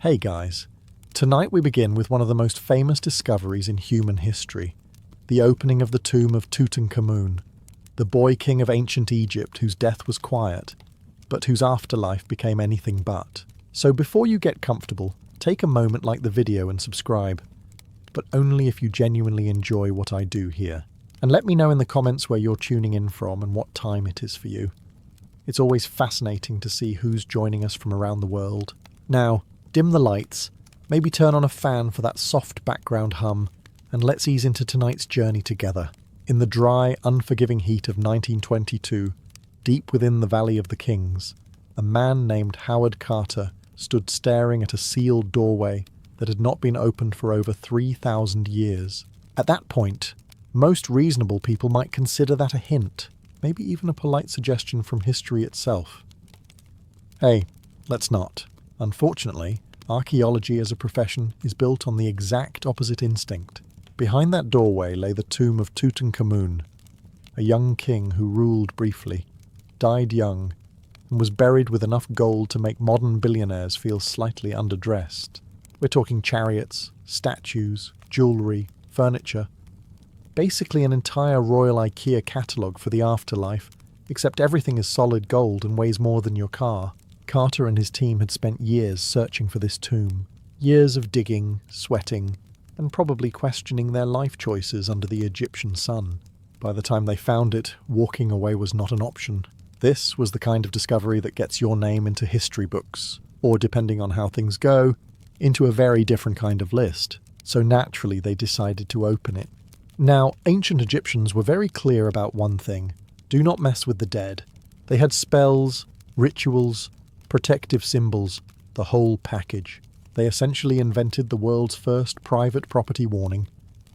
Hey guys, tonight we begin with one of the most famous discoveries in human history, the opening of the tomb of Tutankhamun, the boy king of ancient Egypt whose death was quiet, but whose afterlife became anything but. So before you get comfortable, take a moment like the video and subscribe, but only if you genuinely enjoy what I do here. And let me know in the comments where you're tuning in from and what time it is for you. It's always fascinating to see who's joining us from around the world. Now, dim the lights, maybe turn on a fan for that soft background hum, and let's ease into tonight's journey together. In the dry, unforgiving heat of 1922, deep within the Valley of the Kings, a man named Howard Carter stood staring at a sealed doorway that had not been opened for over 3,000 years. At that point, most reasonable people might consider that a hint, maybe even a polite suggestion from history itself. Hey, let's not. Unfortunately, archaeology as a profession is built on the exact opposite instinct. Behind that doorway lay the tomb of Tutankhamun, a young king who ruled briefly, died young, and was buried with enough gold to make modern billionaires feel slightly underdressed. We're talking chariots, statues, jewellery, furniture. Basically an entire Royal IKEA catalogue for the afterlife, except everything is solid gold and weighs more than your car. Carter and his team had spent years searching for this tomb. Years of digging, sweating, and probably questioning their life choices under the Egyptian sun. By the time they found it, walking away was not an option. This was the kind of discovery that gets your name into history books, or depending on how things go, into a very different kind of list. So naturally they decided to open it. Now, ancient Egyptians were very clear about one thing. Do not mess with the dead. They had spells, rituals, protective symbols, the whole package. They essentially invented the world's first private property warning,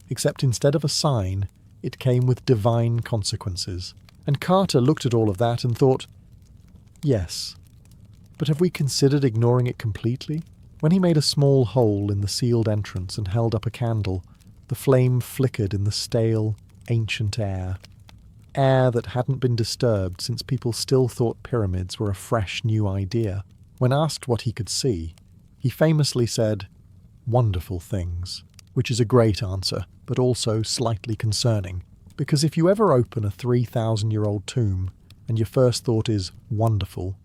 except instead of a sign, it came with divine consequences. And Carter looked at all of that and thought, yes, but have we considered ignoring it completely? When he made a small hole in the sealed entrance and held up a candle, the flame flickered in the stale, ancient air. Air that hadn't been disturbed since people still thought pyramids were a fresh new idea. When asked what he could see, he famously said, "Wonderful things," which is a great answer, but also slightly concerning, because if you ever open a 3,000-year-old tomb and your first thought is wonderful,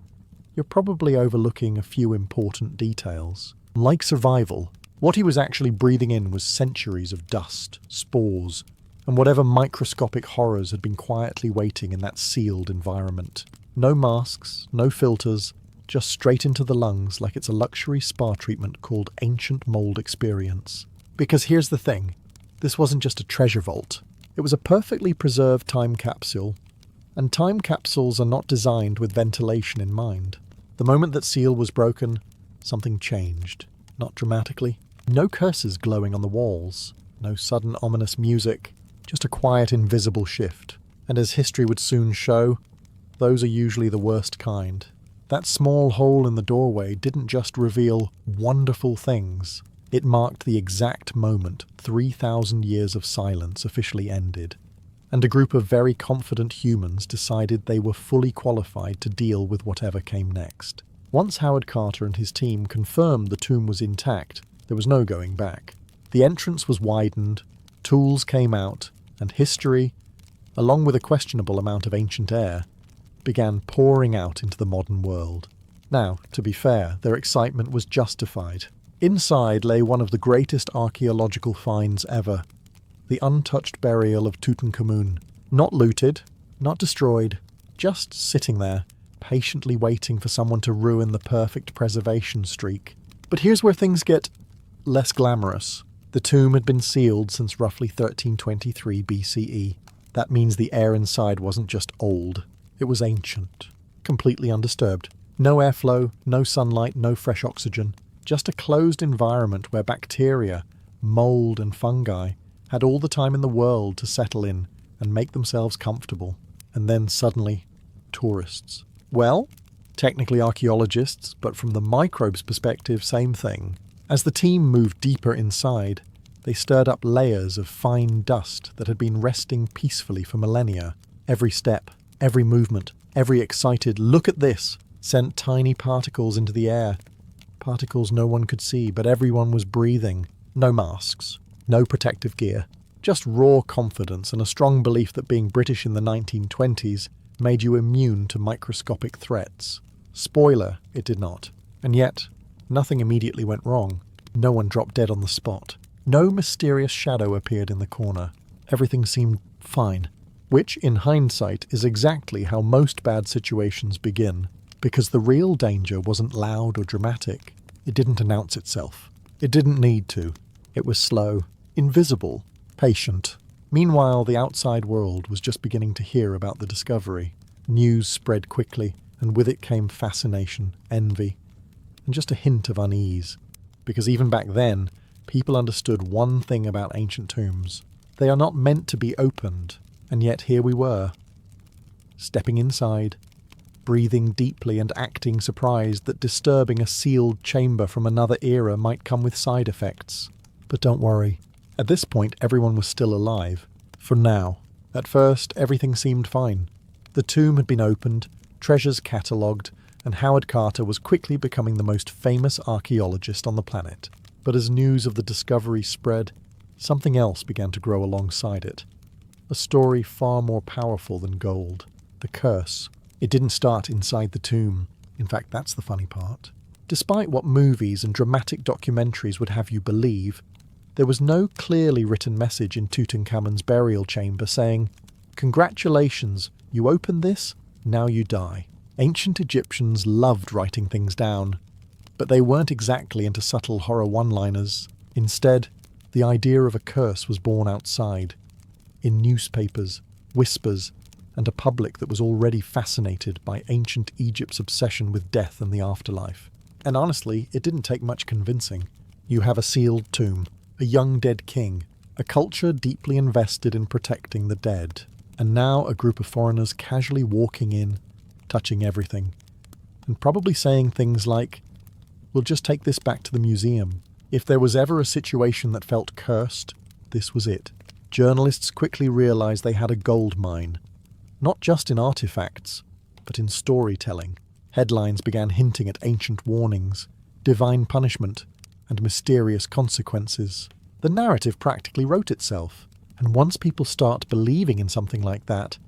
you're probably overlooking a few important details. Like survival, what he was actually breathing in was centuries of dust, spores, and whatever microscopic horrors had been quietly waiting in that sealed environment. No masks, no filters, just straight into the lungs like it's a luxury spa treatment called Ancient Mold Experience. Because here's the thing, this wasn't just a treasure vault. It was a perfectly preserved time capsule, and time capsules are not designed with ventilation in mind. The moment that seal was broken, something changed. Not dramatically. No curses glowing on the walls, no sudden ominous music, just a quiet invisible shift. And as history would soon show, those are usually the worst kind. That small hole in the doorway didn't just reveal wonderful things. It marked the exact moment 3,000 years of silence officially ended, and a group of very confident humans decided they were fully qualified to deal with whatever came next. Once Howard Carter and his team confirmed the tomb was intact, there was no going back. The entrance was widened, tools came out, and history, along with a questionable amount of ancient air, began pouring out into the modern world. Now, to be fair, their excitement was justified. Inside lay one of the greatest archaeological finds ever, the untouched burial of Tutankhamun. Not looted, not destroyed, just sitting there, patiently waiting for someone to ruin the perfect preservation streak. But here's where things get less glamorous. The tomb had been sealed since roughly 1323 BCE. That means the air inside wasn't just old, it was ancient, completely undisturbed. No airflow, no sunlight, no fresh oxygen. Just a closed environment where bacteria, mold and fungi had all the time in the world to settle in and make themselves comfortable. And then suddenly, tourists. Well, technically archaeologists, but from the microbes' perspective, same thing. As the team moved deeper inside, they stirred up layers of fine dust that had been resting peacefully for millennia. Every step, every movement, every excited "look at this" sent tiny particles into the air, Particles no one could see, but everyone was breathing. No masks, no protective gear. Just raw confidence and a strong belief that being British in the 1920s made you immune to microscopic threats. Spoiler, it did not. And yet, nothing immediately went wrong. No one dropped dead on the spot. No mysterious shadow appeared in the corner. Everything seemed fine. Which, in hindsight, is exactly how most bad situations begin. Because the real danger wasn't loud or dramatic. It didn't announce itself. It didn't need to. It was slow, invisible, patient. Meanwhile, the outside world was just beginning to hear about the discovery. News spread quickly, and with it came fascination, envy, and just a hint of unease. Because even back then, people understood one thing about ancient tombs. They are not meant to be opened, and yet here we were, stepping inside, breathing deeply and acting surprised that disturbing a sealed chamber from another era might come with side effects. But don't worry. At this point, everyone was still alive. For now. At first, everything seemed fine. The tomb had been opened, treasures catalogued, and Howard Carter was quickly becoming the most famous archaeologist on the planet. But as news of the discovery spread, something else began to grow alongside it. A story far more powerful than gold. The curse. It didn't start inside the tomb. In fact, that's the funny part. Despite what movies and dramatic documentaries would have you believe, there was no clearly written message in Tutankhamun's burial chamber saying, "Congratulations, you opened this, now you die." Ancient Egyptians loved writing things down, but they weren't exactly into subtle horror one-liners. Instead, the idea of a curse was born outside, in newspapers, whispers, and a public that was already fascinated by ancient Egypt's obsession with death and the afterlife. And honestly, it didn't take much convincing. You have a sealed tomb, a young dead king, a culture deeply invested in protecting the dead, and now a group of foreigners casually walking in, touching everything, and probably saying things like, "We'll just take this back to the museum." If there was ever a situation that felt cursed, this was it. Journalists quickly realized they had a gold mine, not just in artifacts, but in storytelling. Headlines began hinting at ancient warnings, divine punishment, and mysterious consequences. The narrative practically wrote itself, and once people start believing in something like that,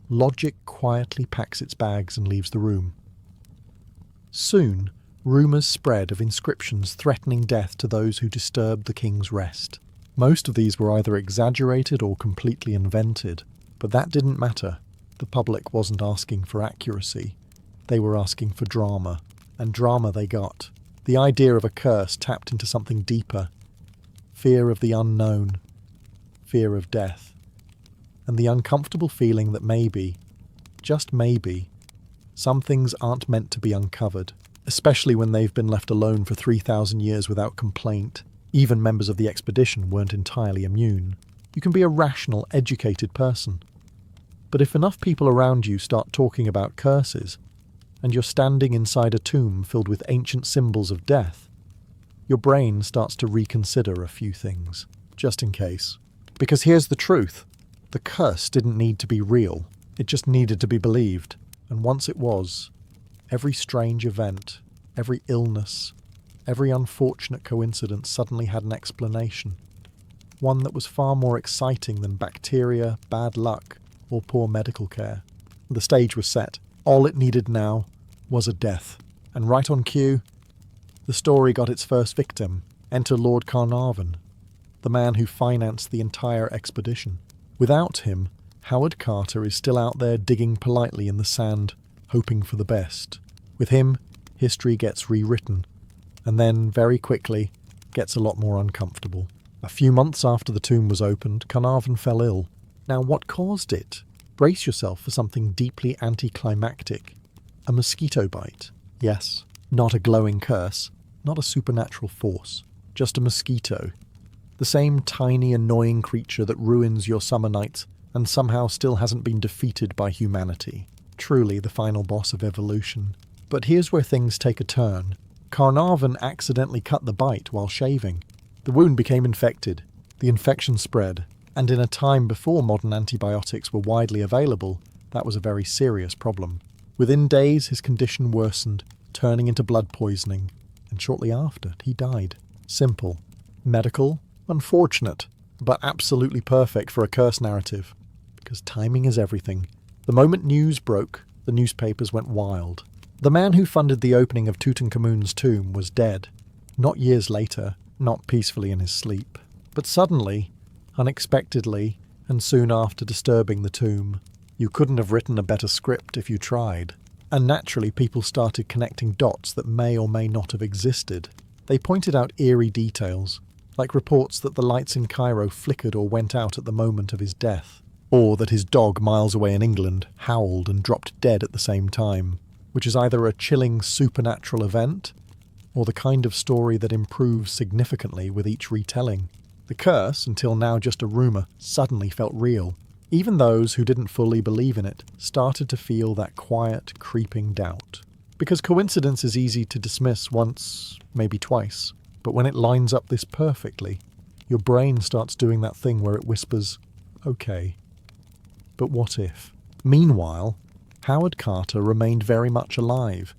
logic quietly packs its bags and leaves the room. Soon, rumours spread of inscriptions threatening death to those who disturbed the king's rest. Most of these were either exaggerated or completely invented, but that didn't matter. The public wasn't asking for accuracy. They were asking for drama, and drama they got. The idea of a curse tapped into something deeper. Fear of the unknown. Fear of death. And the uncomfortable feeling that maybe, just maybe, some things aren't meant to be uncovered, especially when they've been left alone for 3,000 years without complaint. Even members of the expedition weren't entirely immune. You can be a rational, educated person. But if enough people around you start talking about curses, and you're standing inside a tomb filled with ancient symbols of death, your brain starts to reconsider a few things, just in case. Because here's the truth. The curse didn't need to be real. It just needed to be believed. And once it was, every strange event, every illness, every unfortunate coincidence suddenly had an explanation. One that was far more exciting than bacteria, bad luck, or poor medical care. The stage was set. All it needed now was a death. And right on cue, the story got its first victim. Enter Lord Carnarvon, the man who financed the entire expedition. Without him, Howard Carter is still out there digging politely in the sand, hoping for the best. With him, history gets rewritten, and then, very quickly, gets a lot more uncomfortable. A few months after the tomb was opened, Carnarvon fell ill. Now, what caused it? Brace yourself for something deeply anticlimactic. A mosquito bite. Yes, not a glowing curse, not a supernatural force, just a mosquito. The same tiny, annoying creature that ruins your summer nights and somehow still hasn't been defeated by humanity. Truly the final boss of evolution. But here's where things take a turn. Carnarvon accidentally cut the bite while shaving. The wound became infected. The infection spread. And in a time before modern antibiotics were widely available, that was a very serious problem. Within days, his condition worsened, turning into blood poisoning. and shortly after, he died. Simple. Medical. Unfortunate. But absolutely perfect for a curse narrative. Because timing is everything. The moment news broke, the newspapers went wild. The man who funded the opening of Tutankhamun's tomb was dead. Not years later, not peacefully in his sleep. But suddenly, unexpectedly, and soon after disturbing the tomb, you couldn't have written a better script if you tried. And naturally, people started connecting dots that may or may not have existed. They pointed out eerie details, like reports that the lights in Cairo flickered or went out at the moment of his death, or that his dog miles away in England howled and dropped dead at the same time, which is either a chilling supernatural event or the kind of story that improves significantly with each retelling. The curse, until now just a rumour, suddenly felt real. Even those who didn't fully believe in it started to feel that quiet, creeping doubt. Because coincidence is easy to dismiss once, maybe twice, but when it lines up this perfectly, your brain starts doing that thing where it whispers, okay, but what if? Meanwhile, Howard Carter remained very much alive,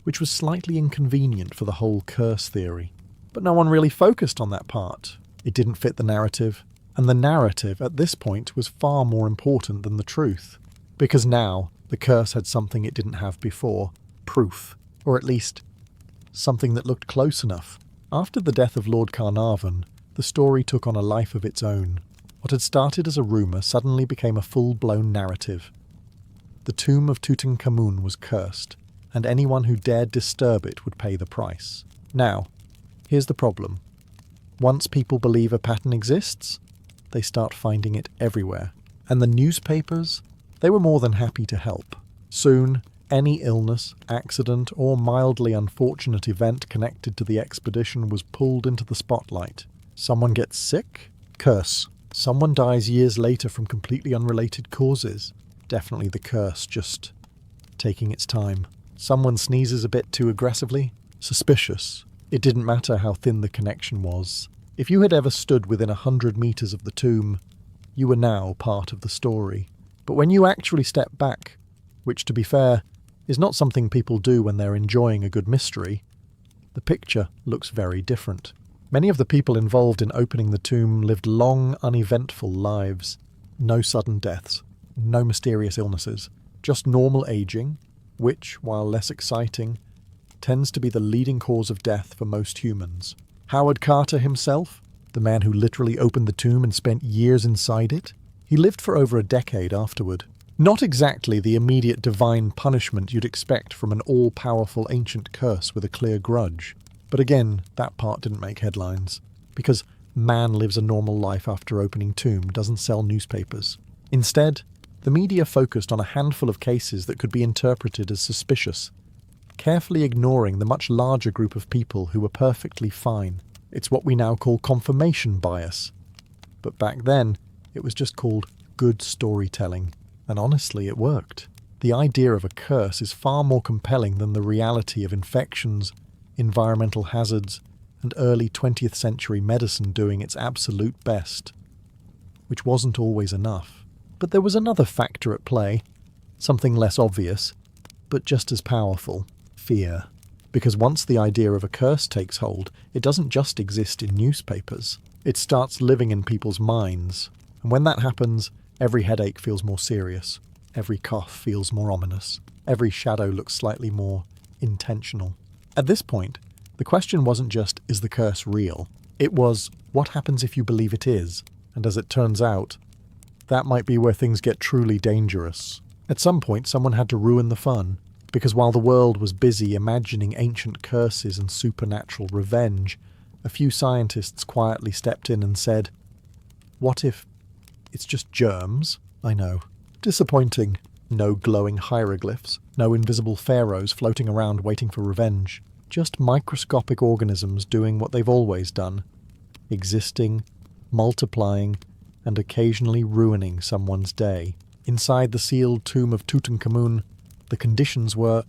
which was slightly inconvenient for the whole curse theory. But no one really focused on that part. It didn't fit the narrative, and the narrative at this point was far more important than the truth. Because now, the curse had something it didn't have before, proof, or at least something that looked close enough. After the death of Lord Carnarvon, the story took on a life of its own. What had started as a rumour suddenly became a full-blown narrative. The tomb of Tutankhamun was cursed, and anyone who dared disturb it would pay the price. Now, here's the problem. Once people believe a pattern exists, they start finding it everywhere. And the newspapers, they were more than happy to help. Soon, any illness, accident, or mildly unfortunate event connected to the expedition was pulled into the spotlight. Someone gets sick? Curse. Someone dies years later from completely unrelated causes. Definitely the curse, just taking its time. Someone sneezes a bit too aggressively? Suspicious. It didn't matter how thin the connection was. If you had ever stood within 100 meters of the tomb, you were now part of the story. But when you actually step back, which to be fair, is not something people do when they're enjoying a good mystery, the picture looks very different. Many of the people involved in opening the tomb lived long, uneventful lives. No sudden deaths, no mysterious illnesses, just normal aging, which, while less exciting, tends to be the leading cause of death for most humans. Howard Carter himself, the man who literally opened the tomb and spent years inside it, he lived for over a decade afterward. Not exactly the immediate divine punishment you'd expect from an all-powerful ancient curse with a clear grudge. But again, that part didn't make headlines, because man lives a normal life after opening tomb doesn't sell newspapers. Instead, the media focused on a handful of cases that could be interpreted as suspicious, carefully ignoring the much larger group of people who were perfectly fine. It's what we now call confirmation bias. But back then, it was just called good storytelling. And honestly, it worked. The idea of a curse is far more compelling than the reality of infections, environmental hazards, and early 20th century medicine doing its absolute best. Which wasn't always enough. But there was another factor at play, something less obvious, but just as powerful: fear. Because once the idea of a curse takes hold, it doesn't just exist in newspapers. It starts living in people's minds. And when that happens, every headache feels more serious. Every cough feels more ominous. Every shadow looks slightly more intentional. At this point, the question wasn't just, is the curse real? It was, what happens if you believe it is? And as it turns out, that might be where things get truly dangerous. At some point, someone had to ruin the fun. Because while the world was busy imagining ancient curses and supernatural revenge, a few scientists quietly stepped in and said, what if it's just germs? I know. Disappointing. No glowing hieroglyphs, no invisible pharaohs floating around waiting for revenge. Just microscopic organisms doing what they've always done. Existing, multiplying, and occasionally ruining someone's day. Inside the sealed tomb of Tutankhamun, the conditions were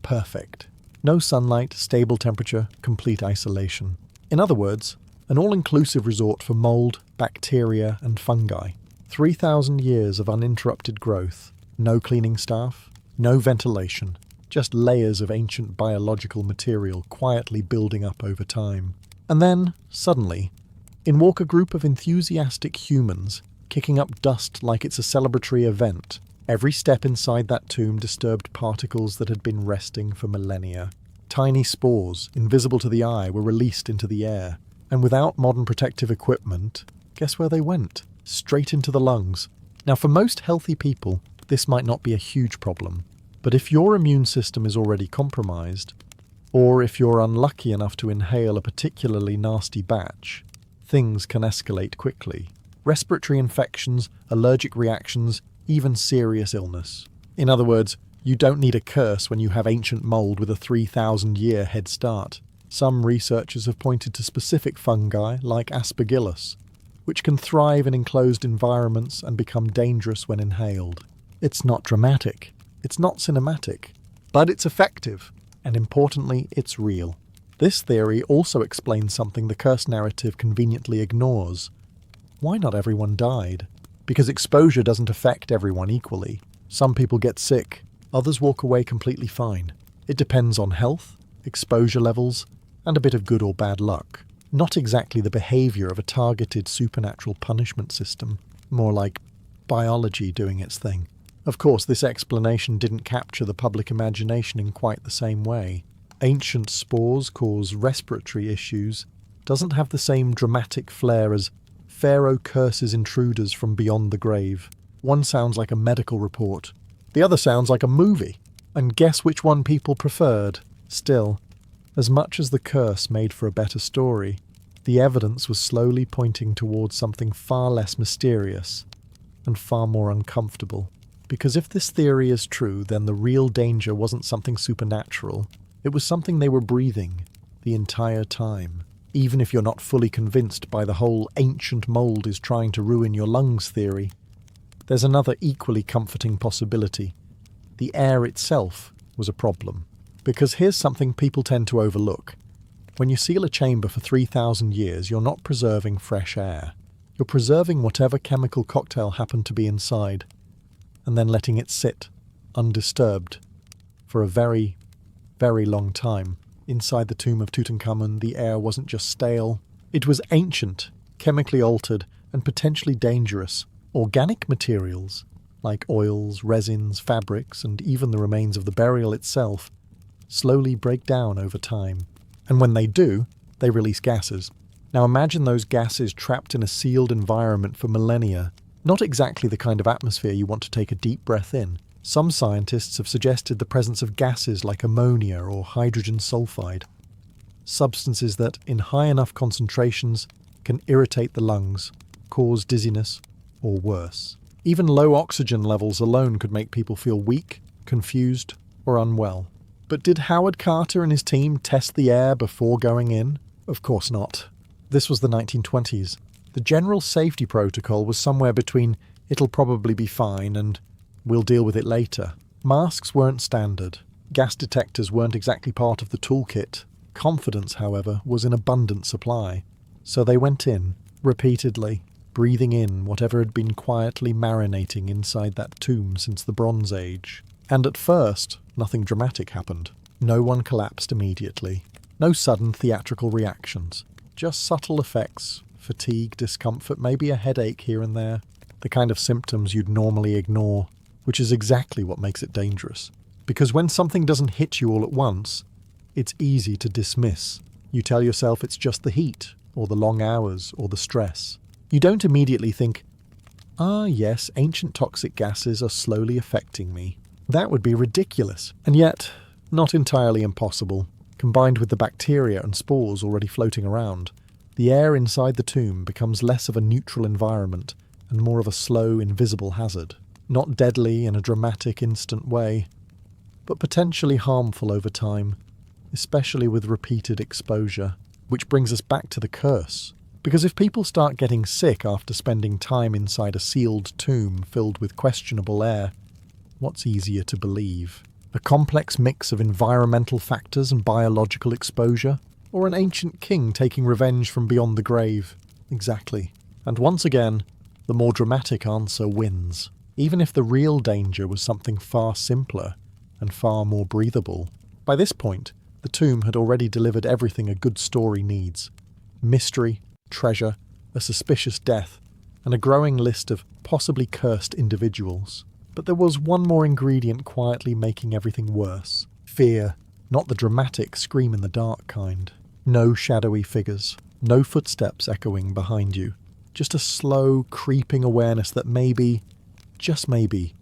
perfect. No sunlight, stable temperature, complete isolation. In other words, an all-inclusive resort for mold, bacteria, and fungi. 3,000 years of uninterrupted growth. No cleaning staff, no ventilation, just layers of ancient biological material quietly building up over time. And then, suddenly, in walk a group of enthusiastic humans, kicking up dust like it's a celebratory event. Every step inside that tomb disturbed particles that had been resting for millennia. Tiny spores, invisible to the eye, were released into the air. And without modern protective equipment, guess where they went? Straight into the lungs. Now, for most healthy people, this might not be a huge problem. But if your immune system is already compromised, or if you're unlucky enough to inhale a particularly nasty batch, things can escalate quickly. Respiratory infections, allergic reactions, even serious illness. In other words, you don't need a curse when you have ancient mold with a 3,000-year head start. Some researchers have pointed to specific fungi, like aspergillus, which can thrive in enclosed environments and become dangerous when inhaled. It's not dramatic, it's not cinematic, but it's effective, and importantly, it's real. This theory also explains something the curse narrative conveniently ignores. Why not everyone died? Because exposure doesn't affect everyone equally. Some people get sick, others walk away completely fine. It depends on health, exposure levels, and a bit of good or bad luck. Not exactly the behavior of a targeted supernatural punishment system, more like biology doing its thing. Of course, this explanation didn't capture the public imagination in quite the same way. Ancient spores cause respiratory issues doesn't have the same dramatic flair as Pharaoh curses intruders from beyond the grave. One sounds like a medical report. The other sounds like a movie. And guess which one people preferred? Still, as much as the curse made for a better story, the evidence was slowly pointing towards something far less mysterious and far more uncomfortable. Because if this theory is true, then the real danger wasn't something supernatural. It was something they were breathing the entire time. Even if you're not fully convinced by the whole ancient mold is trying to ruin your lungs theory, there's another equally comforting possibility. The air itself was a problem. Because here's something people tend to overlook. When you seal a chamber for 3,000 years, you're not preserving fresh air. You're preserving whatever chemical cocktail happened to be inside, and then letting it sit, undisturbed, for a very, very long time. Inside the tomb of Tutankhamun, the air wasn't just stale. It was ancient, chemically altered, and potentially dangerous. Organic materials, like oils, resins, fabrics, and even the remains of the burial itself, slowly break down over time. And when they do, they release gases. Now imagine those gases trapped in a sealed environment for millennia. Not exactly the kind of atmosphere you want to take a deep breath in. Some scientists have suggested the presence of gases like ammonia or hydrogen sulfide, substances that, in high enough concentrations, can irritate the lungs, cause dizziness, or worse. Even low oxygen levels alone could make people feel weak, confused, or unwell. But did Howard Carter and his team test the air before going in? Of course not. This was the 1920s. The general safety protocol was somewhere between "it'll probably be fine" and "we'll deal with it later." Masks weren't standard. Gas detectors weren't exactly part of the toolkit. Confidence, however, was in abundant supply. So they went in, repeatedly, breathing in whatever had been quietly marinating inside that tomb since the Bronze Age. And at first, nothing dramatic happened. No one collapsed immediately. No sudden theatrical reactions. Just subtle effects, fatigue, discomfort, maybe a headache here and there. The kind of symptoms you'd normally ignore, which is exactly what makes it dangerous. Because when something doesn't hit you all at once, it's easy to dismiss. You tell yourself it's just the heat, or the long hours, or the stress. You don't immediately think, yes, ancient toxic gases are slowly affecting me. That would be ridiculous, and yet not entirely impossible. Combined with the bacteria and spores already floating around, the air inside the tomb becomes less of a neutral environment and more of a slow, invisible hazard. Not deadly in a dramatic, instant way, but potentially harmful over time, especially with repeated exposure. Which brings us back to the curse. Because if people start getting sick after spending time inside a sealed tomb filled with questionable air, what's easier to believe? A complex mix of environmental factors and biological exposure? Or an ancient king taking revenge from beyond the grave? Exactly. And once again, the more dramatic answer wins. Even if the real danger was something far simpler, and far more breathable. By this point, the tomb had already delivered everything a good story needs: mystery, treasure, a suspicious death, and a growing list of possibly cursed individuals. But there was one more ingredient quietly making everything worse: fear, not the dramatic scream-in-the-dark kind. No shadowy figures, no footsteps echoing behind you, just a slow, creeping awareness that maybe, just maybe,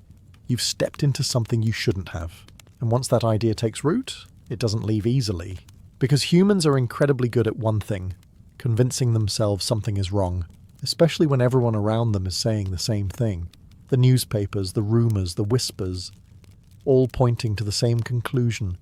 you've stepped into something you shouldn't have. And once that idea takes root, it doesn't leave easily. Because humans are incredibly good at one thing: convincing themselves something is wrong, especially when everyone around them is saying the same thing. The newspapers, the rumours, the whispers, all pointing to the same conclusion: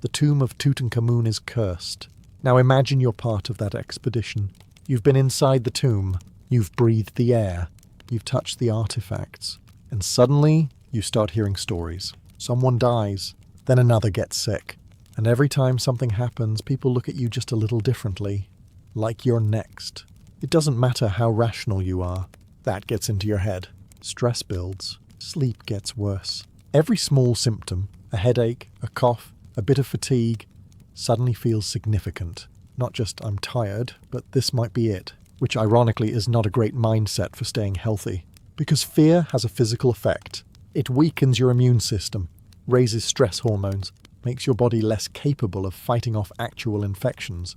the tomb of Tutankhamun is cursed. Now imagine you're part of that expedition. You've been inside the tomb, you've breathed the air, you've touched the artifacts, and suddenly you start hearing stories. Someone dies, then another gets sick, and every time something happens, people look at you just a little differently, like you're next. It doesn't matter how rational you are, that gets into your head. Stress builds, sleep gets worse. Every small symptom, a headache, a cough, a bit of fatigue, suddenly feels significant. Not just "I'm tired," but "this might be it," which ironically is not a great mindset for staying healthy. Because fear has a physical effect. It weakens your immune system, raises stress hormones, makes your body less capable of fighting off actual infections,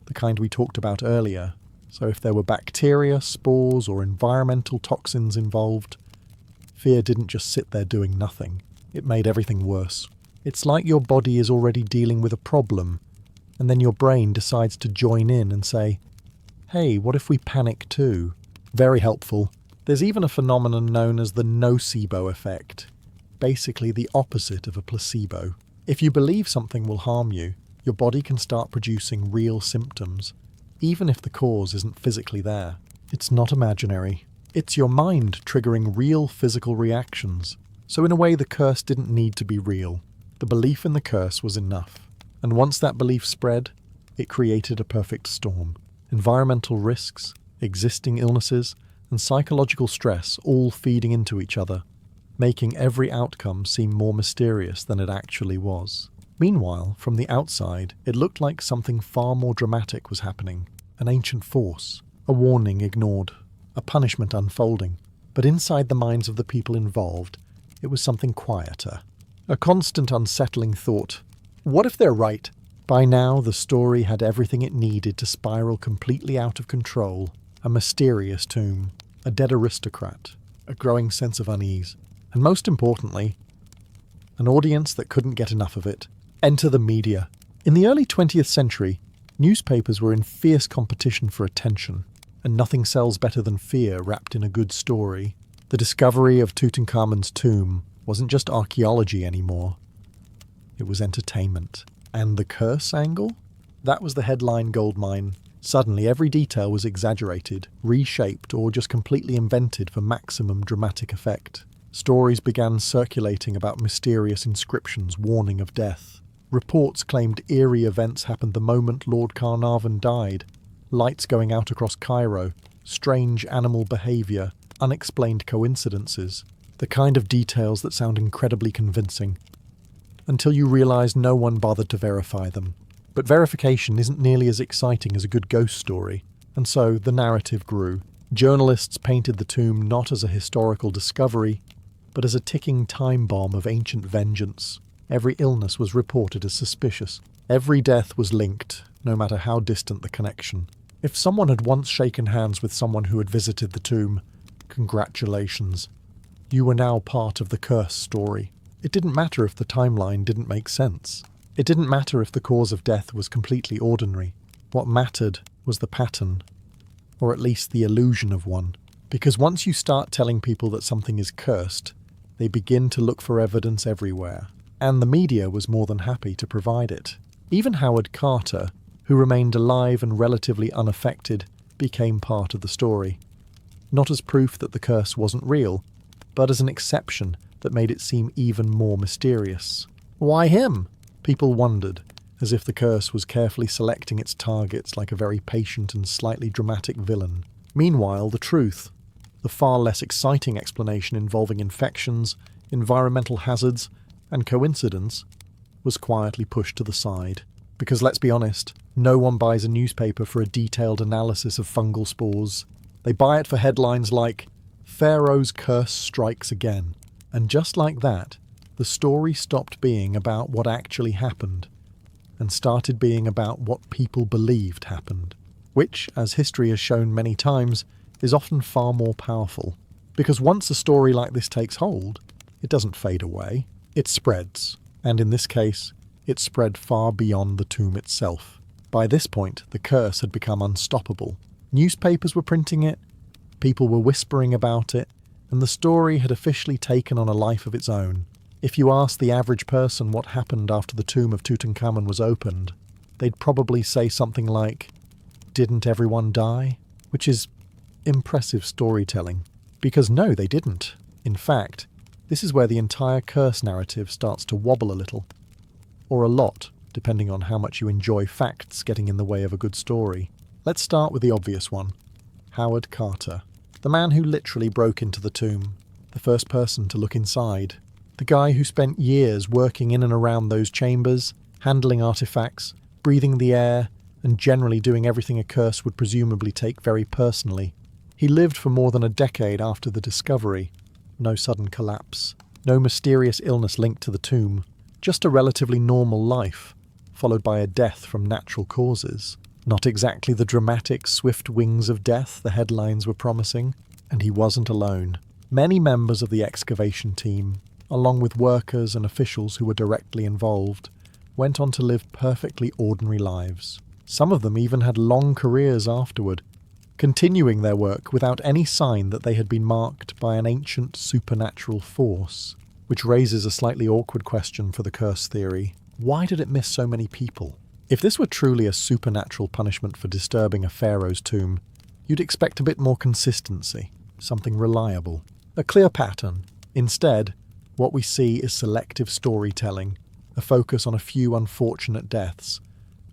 the kind we talked about earlier. So if there were bacteria, spores, or environmental toxins involved, fear didn't just sit there doing nothing. It made everything worse. It's like your body is already dealing with a problem, and then your brain decides to join in and say, "Hey, what if we panic too?" Very helpful. There's even a phenomenon known as the nocebo effect, basically the opposite of a placebo. If you believe something will harm you, your body can start producing real symptoms, even if the cause isn't physically there. It's not imaginary. It's your mind triggering real physical reactions. So in a way, the curse didn't need to be real. The belief in the curse was enough. And once that belief spread, it created a perfect storm. Environmental risks, existing illnesses, and psychological stress all feeding into each other, making every outcome seem more mysterious than it actually was. Meanwhile, from the outside, it looked like something far more dramatic was happening. An ancient force, a warning ignored, a punishment unfolding. But inside the minds of the people involved, it was something quieter. A constant unsettling thought: what if they're right? By now, the story had everything it needed to spiral completely out of control. A mysterious tomb, a dead aristocrat, a growing sense of unease, and most importantly, an audience that couldn't get enough of it. Enter the media. In the early 20th century, newspapers were in fierce competition for attention, and nothing sells better than fear wrapped in a good story. The discovery of Tutankhamun's tomb wasn't just archaeology anymore. It was entertainment. And the curse angle? That was the headline goldmine. Suddenly every detail was exaggerated, reshaped, or just completely invented for maximum dramatic effect. Stories began circulating about mysterious inscriptions warning of death. Reports claimed eerie events happened the moment Lord Carnarvon died. Lights going out across Cairo, strange animal behaviour, unexplained coincidences. The kind of details that sound incredibly convincing, until you realise no one bothered to verify them. But verification isn't nearly as exciting as a good ghost story, and so the narrative grew. Journalists painted the tomb not as a historical discovery, but as a ticking time bomb of ancient vengeance. Every illness was reported as suspicious. Every death was linked, no matter how distant the connection. If someone had once shaken hands with someone who had visited the tomb, congratulations. You were now part of the curse story. It didn't matter if the timeline didn't make sense. It didn't matter if the cause of death was completely ordinary. What mattered was the pattern, or at least the illusion of one. Because once you start telling people that something is cursed, they begin to look for evidence everywhere. And the media was more than happy to provide it. Even Howard Carter, who remained alive and relatively unaffected, became part of the story. Not as proof that the curse wasn't real, but as an exception that made it seem even more mysterious. Why him? People wondered, as if the curse was carefully selecting its targets like a very patient and slightly dramatic villain. Meanwhile, the truth, the far less exciting explanation involving infections, environmental hazards, and coincidence was quietly pushed to the side. Because let's be honest, no one buys a newspaper for a detailed analysis of fungal spores. They buy it for headlines like, "Pharaoh's curse strikes again." And just like that, the story stopped being about what actually happened and started being about what people believed happened, which, as history has shown many times, is often far more powerful. Because once a story like this takes hold, it doesn't fade away, it spreads. And in this case, it spread far beyond the tomb itself. By this point, the curse had become unstoppable. Newspapers were printing it, people were whispering about it, and the story had officially taken on a life of its own. If you asked the average person what happened after the tomb of Tutankhamun was opened, they'd probably say something like, "Didn't everyone die?" Which is impressive storytelling. Because no, they didn't. In fact, this is where the entire curse narrative starts to wobble a little. Or a lot, depending on how much you enjoy facts getting in the way of a good story. Let's start with the obvious one. Howard Carter. The man who literally broke into the tomb. The first person to look inside. The guy who spent years working in and around those chambers, handling artifacts, breathing the air, and generally doing everything a curse would presumably take very personally. He lived for more than a decade after the discovery. No sudden collapse. No mysterious illness linked to the tomb. Just a relatively normal life, followed by a death from natural causes. Not exactly the dramatic, swift wings of death the headlines were promising, and he wasn't alone. Many members of the excavation team, along with workers and officials who were directly involved, went on to live perfectly ordinary lives. Some of them even had long careers afterward, continuing their work without any sign that they had been marked by an ancient supernatural force. Which raises a slightly awkward question for the curse theory. Why did it miss so many people? If this were truly a supernatural punishment for disturbing a pharaoh's tomb, you'd expect a bit more consistency, something reliable, a clear pattern. Instead, what we see is selective storytelling, a focus on a few unfortunate deaths,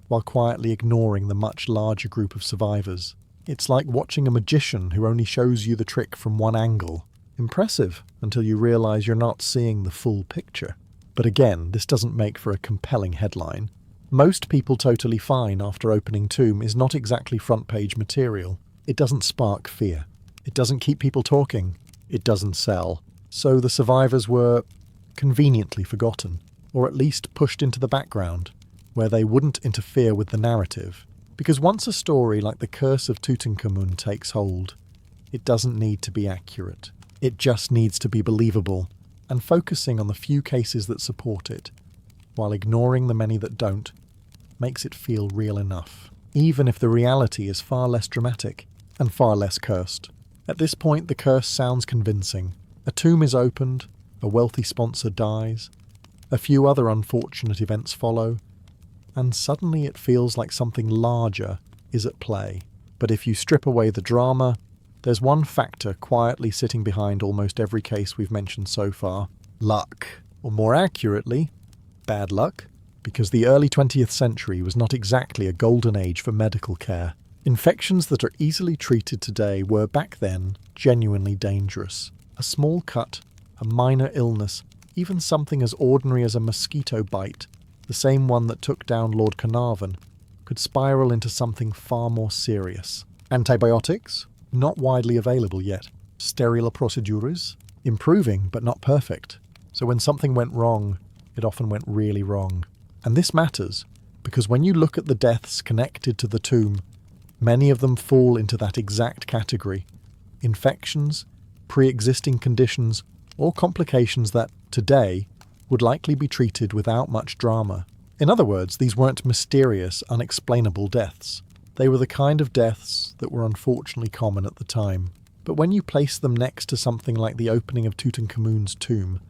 while quietly ignoring the much larger group of survivors. It's like watching a magician who only shows you the trick from one angle. Impressive, until you realise you're not seeing the full picture. But again, this doesn't make for a compelling headline. Most people totally fine after opening tomb is not exactly front-page material. It doesn't spark fear. It doesn't keep people talking. It doesn't sell. So the survivors were conveniently forgotten, or at least pushed into the background, where they wouldn't interfere with the narrative. Because once a story like the Curse of Tutankhamun takes hold, it doesn't need to be accurate. It just needs to be believable, and focusing on the few cases that support it, while ignoring the many that don't, makes it feel real enough, even if the reality is far less dramatic and far less cursed. At this point, the curse sounds convincing. A tomb is opened, a wealthy sponsor dies, a few other unfortunate events follow, and suddenly it feels like something larger is at play. But if you strip away the drama, there's one factor quietly sitting behind almost every case we've mentioned so far: luck. Or more accurately, bad luck. Because the early 20th century was not exactly a golden age for medical care. Infections that are easily treated today were back then genuinely dangerous. A small cut, a minor illness, even something as ordinary as a mosquito bite, the same one that took down Lord Carnarvon, could spiral into something far more serious. Antibiotics? Not widely available yet. Sterile procedures? Improving, but not perfect. So when something went wrong, it often went really wrong. And this matters, because when you look at the deaths connected to the tomb, many of them fall into that exact category. Infections, pre-existing conditions, or complications that, today, would likely be treated without much drama. In other words, these weren't mysterious, unexplainable deaths. They were the kind of deaths that were unfortunately common at the time. But when you place them next to something like the opening of Tutankhamun's tomb,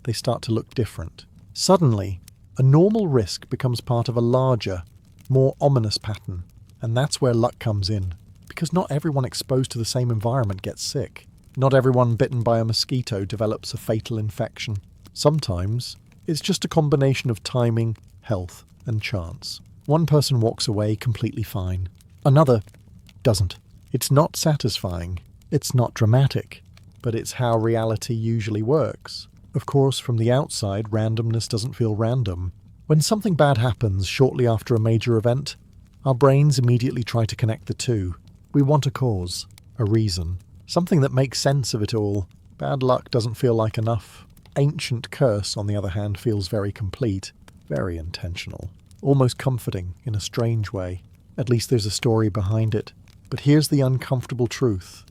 they start to look different. Suddenly, a normal risk becomes part of a larger, more ominous pattern. And that's where luck comes in. Because not everyone exposed to the same environment gets sick. Not everyone bitten by a mosquito develops a fatal infection. Sometimes, it's just a combination of timing, health, and chance. One person walks away completely fine. Another doesn't. It's not satisfying. It's not dramatic. But it's how reality usually works. Of course, from the outside, randomness doesn't feel random. When something bad happens shortly after a major event, our brains immediately try to connect the two. We want a cause, a reason, something that makes sense of it all. Bad luck doesn't feel like enough. Ancient curse, on the other hand, feels very complete, very intentional, almost comforting in a strange way. At least there's a story behind it. But here's the uncomfortable truth.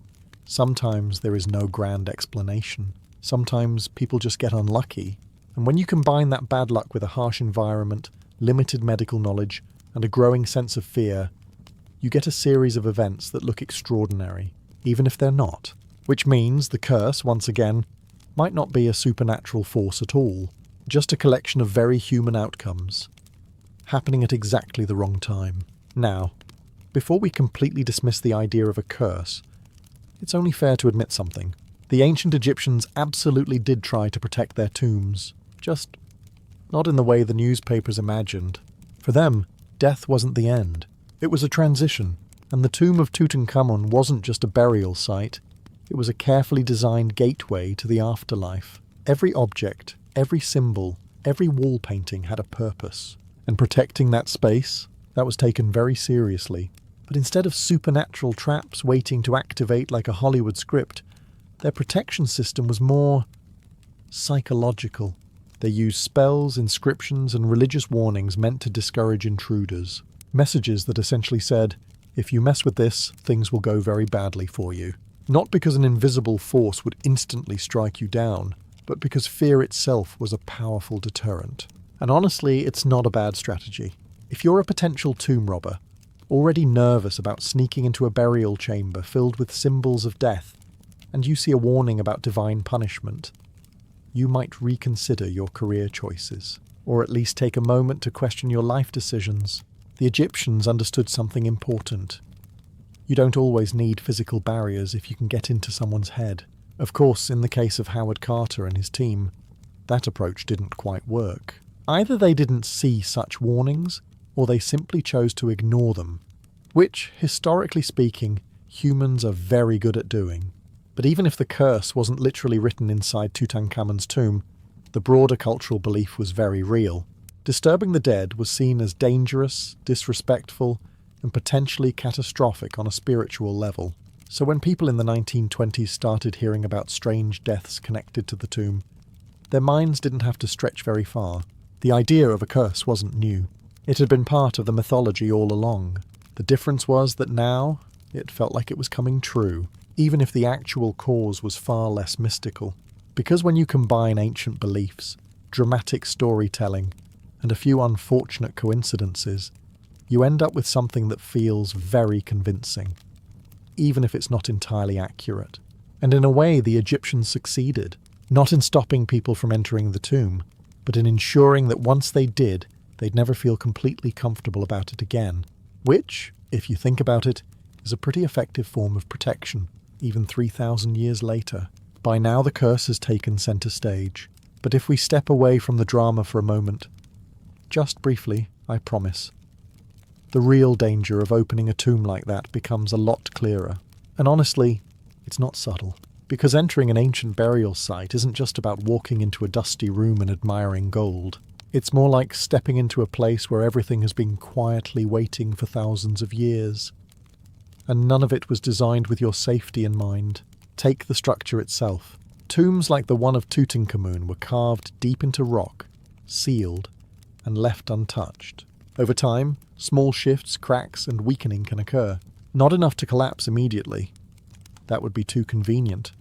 Sometimes there is no grand explanation. Sometimes people just get unlucky. And when you combine that bad luck with a harsh environment, limited medical knowledge, and a growing sense of fear, you get a series of events that look extraordinary, even if they're not. Which means the curse, once again, might not be a supernatural force at all, just a collection of very human outcomes, happening at exactly the wrong time. Now, before we completely dismiss the idea of a curse, it's only fair to admit something. The ancient Egyptians absolutely did try to protect their tombs, just not in the way the newspapers imagined. For them, death wasn't the end. It was a transition, and the tomb of Tutankhamun wasn't just a burial site. It was a carefully designed gateway to the afterlife. Every object, every symbol, every wall painting had a purpose. And protecting that space, that was taken very seriously. But instead of supernatural traps waiting to activate like a Hollywood script, their protection system was more psychological. They used spells, inscriptions, and religious warnings meant to discourage intruders. Messages that essentially said, if you mess with this, things will go very badly for you. Not because an invisible force would instantly strike you down, but because fear itself was a powerful deterrent. And honestly, it's not a bad strategy. If you're a potential tomb robber, already nervous about sneaking into a burial chamber filled with symbols of death, and you see a warning about divine punishment, you might reconsider your career choices, or at least take a moment to question your life decisions. The Egyptians understood something important. You don't always need physical barriers if you can get into someone's head. Of course, in the case of Howard Carter and his team, that approach didn't quite work. Either they didn't see such warnings, or they simply chose to ignore them, which, historically speaking, humans are very good at doing. But even if the curse wasn't literally written inside Tutankhamun's tomb, the broader cultural belief was very real. Disturbing the dead was seen as dangerous, disrespectful, and potentially catastrophic on a spiritual level. So when people in the 1920s started hearing about strange deaths connected to the tomb, their minds didn't have to stretch very far. The idea of a curse wasn't new. It had been part of the mythology all along. The difference was that now it felt like it was coming true, even if the actual cause was far less mystical. Because when you combine ancient beliefs, dramatic storytelling, and a few unfortunate coincidences, you end up with something that feels very convincing, even if it's not entirely accurate. And in a way, the Egyptians succeeded, not in stopping people from entering the tomb, but in ensuring that once they did, they'd never feel completely comfortable about it again, which, if you think about it, is a pretty effective form of protection, even 3,000 years later. By now the curse has taken center stage, but if we step away from the drama for a moment, just briefly, I promise, the real danger of opening a tomb like that becomes a lot clearer. And honestly, it's not subtle. Because entering an ancient burial site isn't just about walking into a dusty room and admiring gold. It's more like stepping into a place where everything has been quietly waiting for thousands of years. And none of it was designed with your safety in mind. Take the structure itself. Tombs like the one of Tutankhamun were carved deep into rock, sealed, and left untouched. Over time, small shifts, cracks, and weakening can occur. Not enough to collapse immediately. That would be too convenient.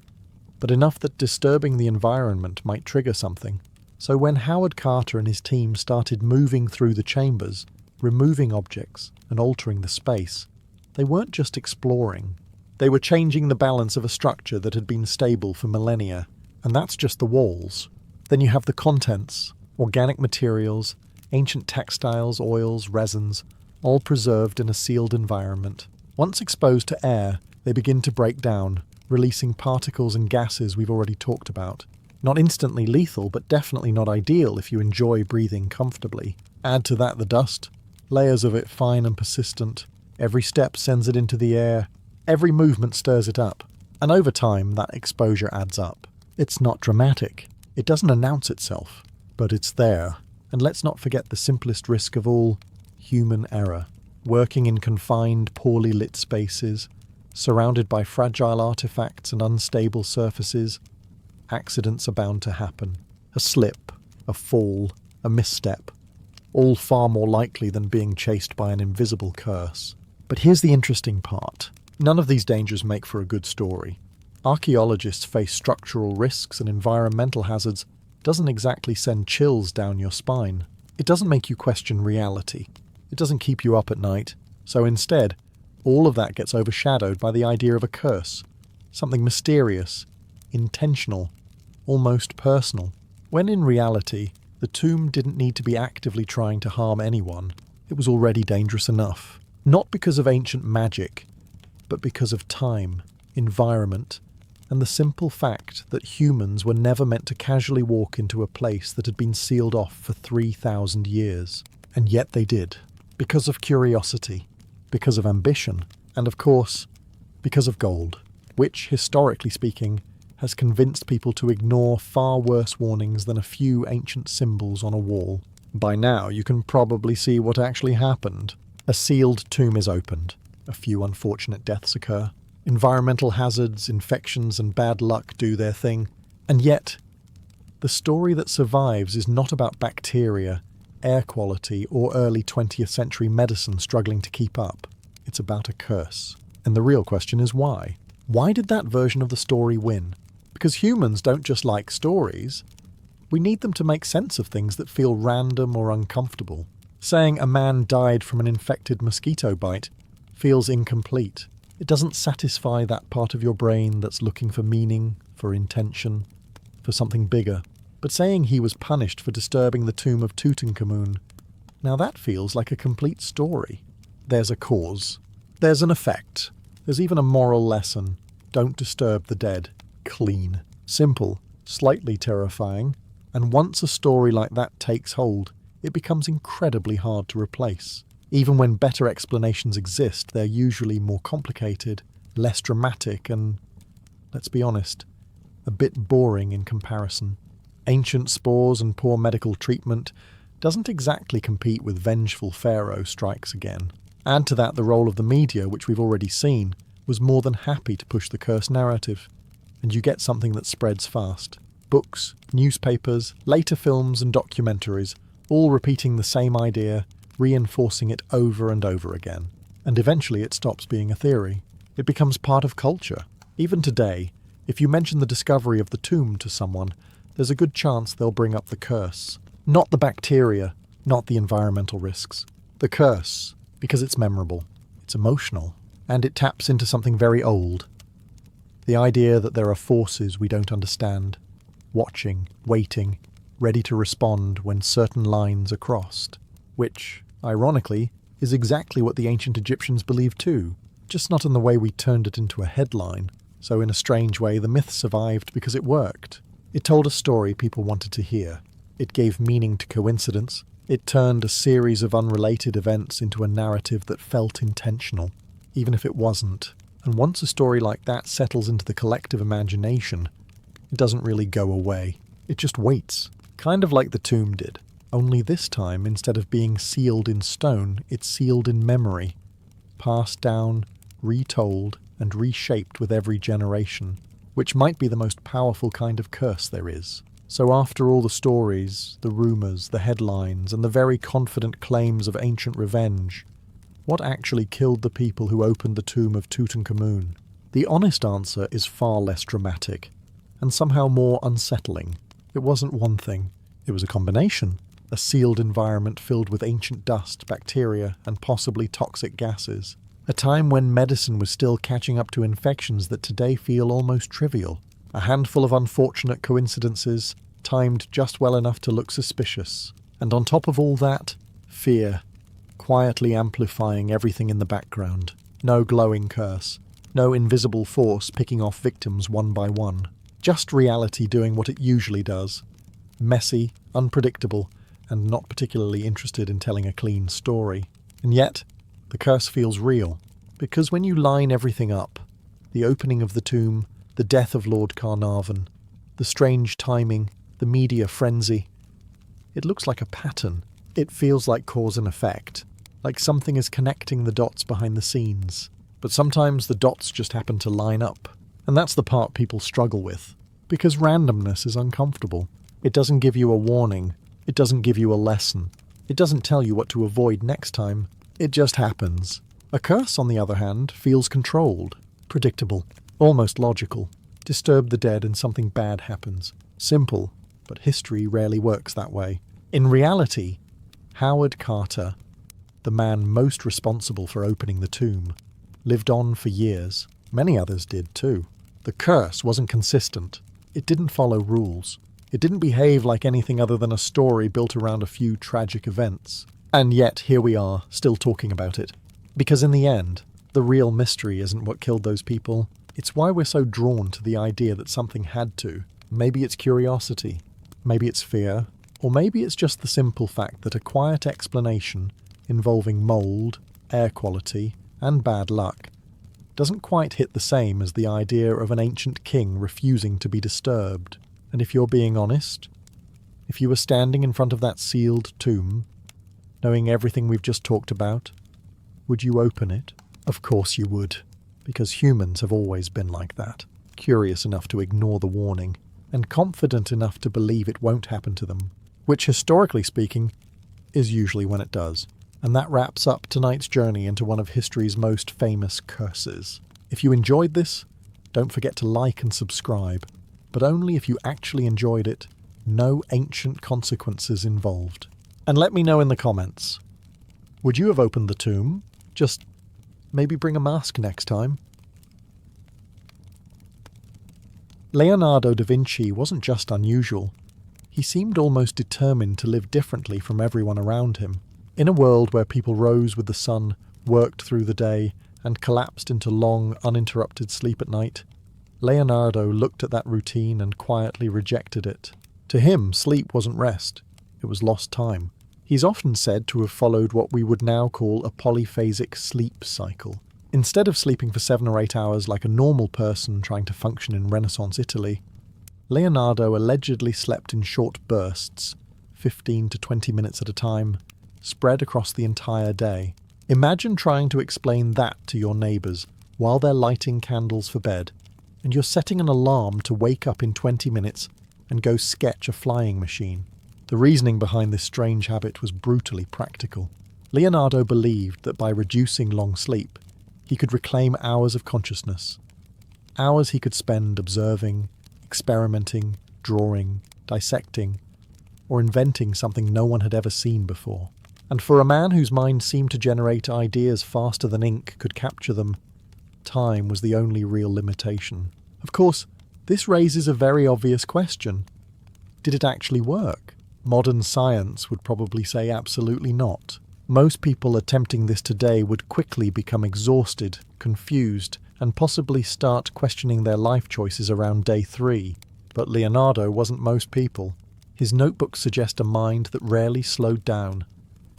But enough that disturbing the environment might trigger something. So when Howard Carter and his team started moving through the chambers, removing objects and altering the space, they weren't just exploring. They were changing the balance of a structure that had been stable for millennia. And that's just the walls. Then you have the contents, organic materials, ancient textiles, oils, resins, all preserved in a sealed environment. Once exposed to air, they begin to break down, releasing particles and gases we've already talked about. Not instantly lethal, but definitely not ideal if you enjoy breathing comfortably. Add to that the dust, layers of it fine and persistent. Every step sends it into the air. Every movement stirs it up. And over time, that exposure adds up. It's not dramatic. It doesn't announce itself, but it's there. And let's not forget the simplest risk of all, human error. Working in confined, poorly lit spaces, surrounded by fragile artifacts and unstable surfaces, accidents are bound to happen. A slip, a fall, a misstep, all far more likely than being chased by an invisible curse. But here's the interesting part. None of these dangers make for a good story. Archaeologists face structural risks and environmental hazards doesn't exactly send chills down your spine. It doesn't make you question reality. It doesn't keep you up at night. So instead, all of that gets overshadowed by the idea of a curse. Something mysterious, intentional, almost personal. When in reality, the tomb didn't need to be actively trying to harm anyone. It was already dangerous enough. Not because of ancient magic, but because of time, environment, and the simple fact that humans were never meant to casually walk into a place that had been sealed off for 3,000 years. And yet they did. Because of curiosity, because of ambition, and of course, because of gold, which, historically speaking, has convinced people to ignore far worse warnings than a few ancient symbols on a wall. By now, you can probably see what actually happened. A sealed tomb is opened. A few unfortunate deaths occur. Environmental hazards, infections, and bad luck do their thing. And yet, the story that survives is not about bacteria, air quality, or early 20th century medicine struggling to keep up. It's about a curse. And the real question is why? Why did that version of the story win? Because humans don't just like stories. We need them to make sense of things that feel random or uncomfortable. Saying a man died from an infected mosquito bite feels incomplete. It doesn't satisfy that part of your brain that's looking for meaning, for intention, for something bigger. But saying he was punished for disturbing the tomb of Tutankhamun, now that feels like a complete story. There's a cause. There's an effect. There's even a moral lesson. Don't disturb the dead. Clean. Simple. Slightly terrifying. And once a story like that takes hold, it becomes incredibly hard to replace. Even when better explanations exist, they're usually more complicated, less dramatic, and, let's be honest, a bit boring in comparison. Ancient spores and poor medical treatment doesn't exactly compete with vengeful pharaoh strikes again. Add to that the role of the media, which we've already seen, was more than happy to push the curse narrative, and you get something that spreads fast. Books, newspapers, later films and documentaries, all repeating the same idea, reinforcing it over and over again. And eventually it stops being a theory. It becomes part of culture. Even today, if you mention the discovery of the tomb to someone, there's a good chance they'll bring up the curse. Not the bacteria, not the environmental risks. The curse, because it's memorable, it's emotional, and it taps into something very old. The idea that there are forces we don't understand, watching, waiting, ready to respond when certain lines are crossed. Which, ironically, is exactly what the ancient Egyptians believed too, just not in the way we turned it into a headline. So in a strange way, the myth survived because it worked. It told a story people wanted to hear. It gave meaning to coincidence. It turned a series of unrelated events into a narrative that felt intentional, even if it wasn't. And once a story like that settles into the collective imagination, it doesn't really go away. It just waits, kind of like the tomb did. Only this time, instead of being sealed in stone, it's sealed in memory, passed down, retold, and reshaped with every generation, which might be the most powerful kind of curse there is. So after all the stories, the rumours, the headlines, and the very confident claims of ancient revenge, what actually killed the people who opened the tomb of Tutankhamun? The honest answer is far less dramatic, and somehow more unsettling. It wasn't one thing, it was a combination. A sealed environment filled with ancient dust, bacteria, and possibly toxic gases. A time when medicine was still catching up to infections that today feel almost trivial. A handful of unfortunate coincidences, timed just well enough to look suspicious. And on top of all that, fear, quietly amplifying everything in the background. No glowing curse. No invisible force picking off victims one by one. Just reality doing what it usually does. Messy, unpredictable, and not particularly interested in telling a clean story. And yet, the curse feels real, because when you line everything up, the opening of the tomb, the death of Lord Carnarvon, the strange timing, the media frenzy. It looks like a pattern. It feels like cause and effect, like something is connecting the dots behind the scenes. But sometimes the dots just happen to line up. And that's the part people struggle with. Because randomness is uncomfortable. It doesn't give you a warning. It doesn't give you a lesson. It doesn't tell you what to avoid next time. It just happens. A curse, on the other hand, feels controlled, predictable, almost logical. Disturb the dead and something bad happens. Simple, but history rarely works that way. In reality, Howard Carter, the man most responsible for opening the tomb, lived on for years. Many others did too. The curse wasn't consistent. It didn't follow rules. It didn't behave like anything other than a story built around a few tragic events. And yet, here we are, still talking about it. Because in the end, the real mystery isn't what killed those people. It's why we're so drawn to the idea that something had to. Maybe it's curiosity. Maybe it's fear. Or maybe it's just the simple fact that a quiet explanation involving mold, air quality, and bad luck doesn't quite hit the same as the idea of an ancient king refusing to be disturbed. And if you're being honest, if you were standing in front of that sealed tomb, knowing everything we've just talked about, would you open it? Of course you would, because humans have always been like that, curious enough to ignore the warning, and confident enough to believe it won't happen to them, which, historically speaking, is usually when it does. And that wraps up tonight's journey into one of history's most famous curses. If you enjoyed this, don't forget to like and subscribe, but only if you actually enjoyed it, no ancient consequences involved. And let me know in the comments, would you have opened the tomb? Just maybe bring a mask next time. Leonardo da Vinci wasn't just unusual. He seemed almost determined to live differently from everyone around him. In a world where people rose with the sun, worked through the day, and collapsed into long, uninterrupted sleep at night, Leonardo looked at that routine and quietly rejected it. To him, sleep wasn't rest. It was lost time. He's often said to have followed what we would now call a polyphasic sleep cycle. Instead of sleeping for 7 or 8 hours like a normal person trying to function in Renaissance Italy, Leonardo allegedly slept in short bursts, 15 to 20 minutes at a time, spread across the entire day. Imagine trying to explain that to your neighbours while they're lighting candles for bed, and you're setting an alarm to wake up in 20 minutes and go sketch a flying machine. The reasoning behind this strange habit was brutally practical. Leonardo believed that by reducing long sleep, he could reclaim hours of consciousness, hours he could spend observing, experimenting, drawing, dissecting, or inventing something no one had ever seen before. And for a man whose mind seemed to generate ideas faster than ink could capture them, time was the only real limitation. Of course, this raises a very obvious question. Did it actually work? Modern science would probably say absolutely not. Most people attempting this today would quickly become exhausted, confused, and possibly start questioning their life choices around day 3. But Leonardo wasn't most people. His notebooks suggest a mind that rarely slowed down,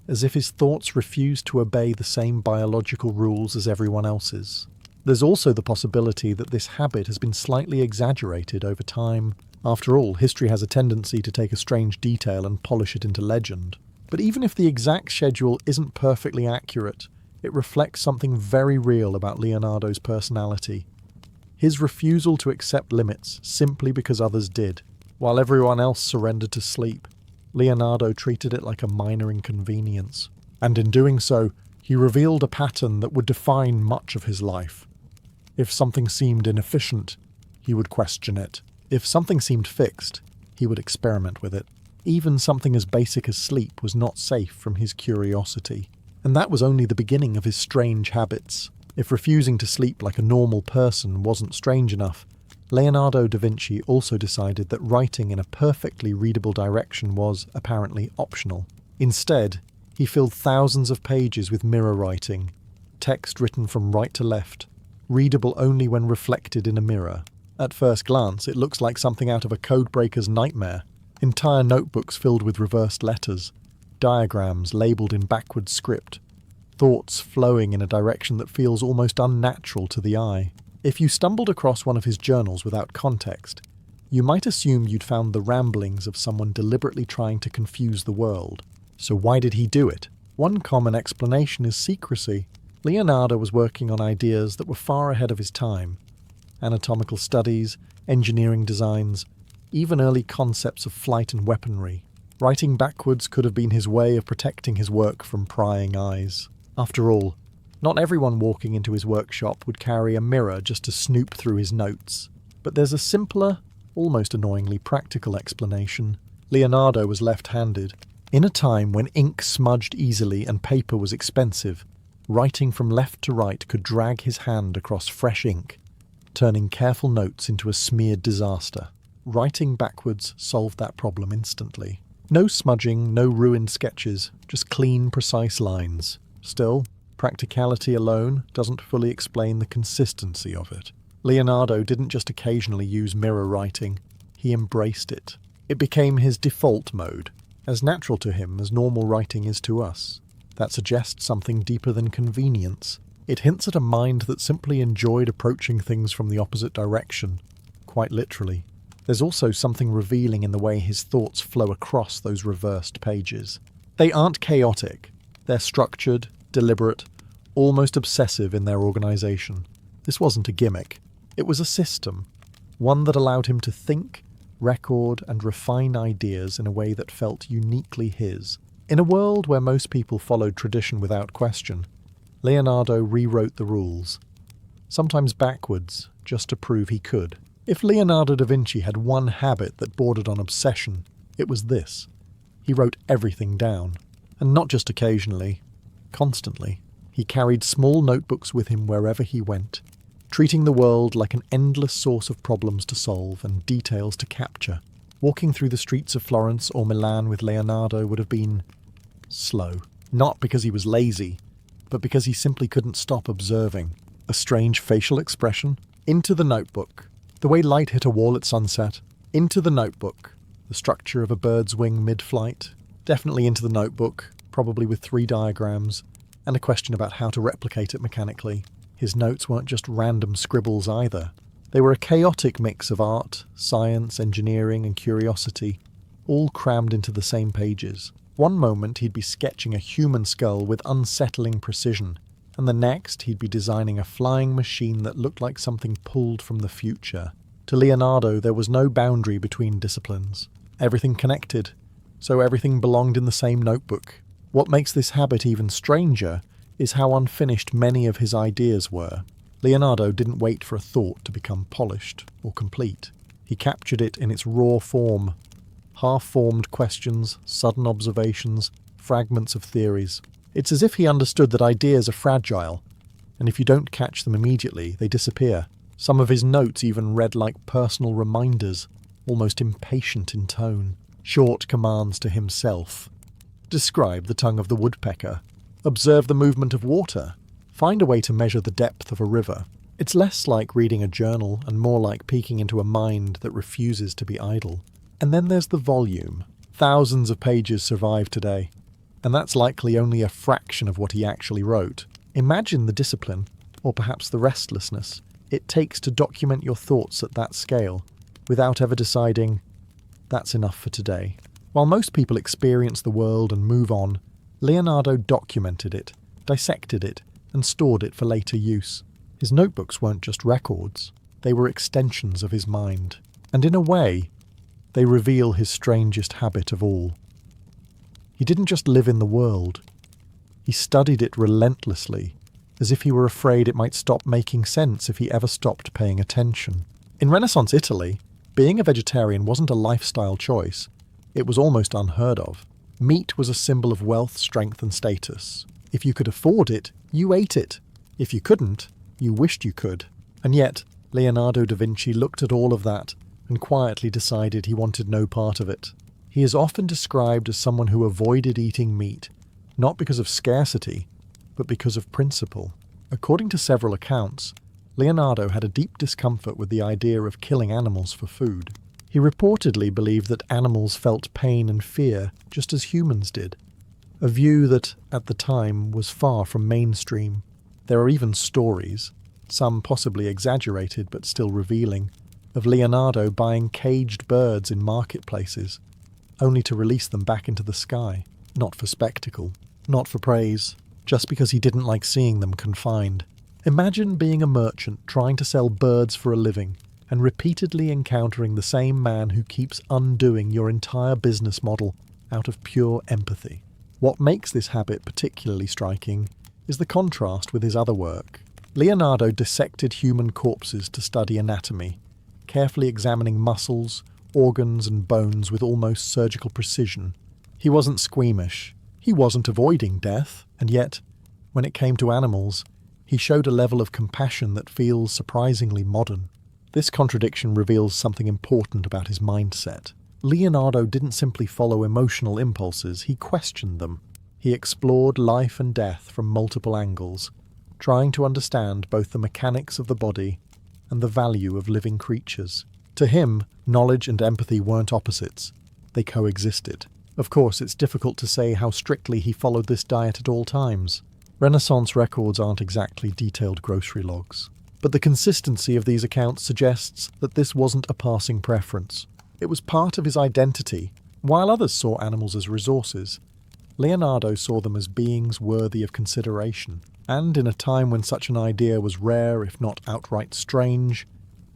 as if his thoughts refused to obey the same biological rules as everyone else's. There's also the possibility that this habit has been slightly exaggerated over time. After all, history has a tendency to take a strange detail and polish it into legend. But even if the exact schedule isn't perfectly accurate, it reflects something very real about Leonardo's personality. His refusal to accept limits simply because others did. While everyone else surrendered to sleep, Leonardo treated it like a minor inconvenience. And in doing so, he revealed a pattern that would define much of his life. If something seemed inefficient, he would question it. If something seemed fixed, he would experiment with it. Even something as basic as sleep was not safe from his curiosity. And that was only the beginning of his strange habits. If refusing to sleep like a normal person wasn't strange enough, Leonardo da Vinci also decided that writing in a perfectly readable direction was, apparently, optional. Instead, he filled thousands of pages with mirror writing, text written from right to left, readable only when reflected in a mirror. At first glance, it looks like something out of a codebreaker's nightmare. Entire notebooks filled with reversed letters, diagrams labelled in backward script, thoughts flowing in a direction that feels almost unnatural to the eye. If you stumbled across one of his journals without context, You might assume you'd found the ramblings of someone deliberately trying to confuse the world. So why did he do it? One common explanation is secrecy. Leonardo was working on ideas that were far ahead of his time. Anatomical studies, engineering designs, even early concepts of flight and weaponry. Writing backwards could have been his way of protecting his work from prying eyes. After all, not everyone walking into his workshop would carry a mirror just to snoop through his notes. But there's a simpler, almost annoyingly practical explanation. Leonardo was left-handed. In a time when ink smudged easily and paper was expensive, writing from left to right could drag his hand across fresh ink, turning careful notes into a smeared disaster. Writing backwards solved that problem instantly. No smudging, no ruined sketches, just clean, precise lines. Still, practicality alone doesn't fully explain the consistency of it. Leonardo didn't just occasionally use mirror writing, he embraced it. It became his default mode, as natural to him as normal writing is to us. That suggests something deeper than convenience. It hints at a mind that simply enjoyed approaching things from the opposite direction, quite literally. There's also something revealing in the way his thoughts flow across those reversed pages. They aren't chaotic. They're structured, deliberate, almost obsessive in their organization. This wasn't a gimmick. It was a system, one that allowed him to think, record, and refine ideas in a way that felt uniquely his. In a world where most people followed tradition without question, Leonardo rewrote the rules, sometimes backwards, just to prove he could. If Leonardo da Vinci had one habit that bordered on obsession, it was this. He wrote everything down. And not just occasionally, constantly. He carried small notebooks with him wherever he went, treating the world like an endless source of problems to solve and details to capture. Walking through the streets of Florence or Milan with Leonardo would have been slow. Not because he was lazy, but because he simply couldn't stop observing. A strange facial expression. Into the notebook. The way light hit a wall at sunset. Into the notebook. The structure of a bird's wing mid-flight. Definitely into the notebook, probably with 3 diagrams, and a question about how to replicate it mechanically. His notes weren't just random scribbles either. They were a chaotic mix of art, science, engineering, and curiosity, all crammed into the same pages. One moment he'd be sketching a human skull with unsettling precision, and the next he'd be designing a flying machine that looked like something pulled from the future. To Leonardo, there was no boundary between disciplines. Everything connected, so everything belonged in the same notebook. What makes this habit even stranger is how unfinished many of his ideas were. Leonardo didn't wait for a thought to become polished or complete. He captured it in its raw form. Half-formed questions, sudden observations, fragments of theories. It's as if he understood that ideas are fragile, and if you don't catch them immediately, they disappear. Some of his notes even read like personal reminders, almost impatient in tone. Short commands to himself. Describe the tongue of the woodpecker. Observe the movement of water. Find a way to measure the depth of a river. It's less like reading a journal and more like peeking into a mind that refuses to be idle. And then there's the volume. Thousands of pages survive today, and that's likely only a fraction of what he actually wrote. Imagine the discipline, or perhaps the restlessness, it takes to document your thoughts at that scale, without ever deciding, that's enough for today. While most people experience the world and move on, Leonardo documented it, dissected it, and stored it for later use. His notebooks weren't just records, they were extensions of his mind. And in a way, they reveal his strangest habit of all. He didn't just live in the world. He studied it relentlessly, as if he were afraid it might stop making sense if he ever stopped paying attention. In Renaissance Italy, being a vegetarian wasn't a lifestyle choice. It was almost unheard of. Meat was a symbol of wealth, strength, and status. If you could afford it, you ate it. If you couldn't, you wished you could. And yet, Leonardo da Vinci looked at all of that and quietly decided he wanted no part of it. He is often described as someone who avoided eating meat, not because of scarcity, but because of principle. According to several accounts, Leonardo had a deep discomfort with the idea of killing animals for food. He reportedly believed that animals felt pain and fear just as humans did, a view that, at the time, was far from mainstream. There are even stories, some possibly exaggerated but still revealing, of Leonardo buying caged birds in marketplaces, only to release them back into the sky, not for spectacle, not for praise, just because he didn't like seeing them confined. Imagine being a merchant trying to sell birds for a living and repeatedly encountering the same man who keeps undoing your entire business model out of pure empathy. What makes this habit particularly striking is the contrast with his other work. Leonardo dissected human corpses to study anatomy, carefully examining muscles, organs and bones with almost surgical precision. He wasn't squeamish, he wasn't avoiding death, and yet, when it came to animals, he showed a level of compassion that feels surprisingly modern. This contradiction reveals something important about his mindset. Leonardo didn't simply follow emotional impulses, he questioned them. He explored life and death from multiple angles, trying to understand both the mechanics of the body and the value of living creatures. To him, knowledge and empathy weren't opposites, they coexisted. Of course, it's difficult to say how strictly he followed this diet at all times. Renaissance records aren't exactly detailed grocery logs. But the consistency of these accounts suggests that this wasn't a passing preference. It was part of his identity. While others saw animals as resources, Leonardo saw them as beings worthy of consideration. And in a time when such an idea was rare, if not outright strange,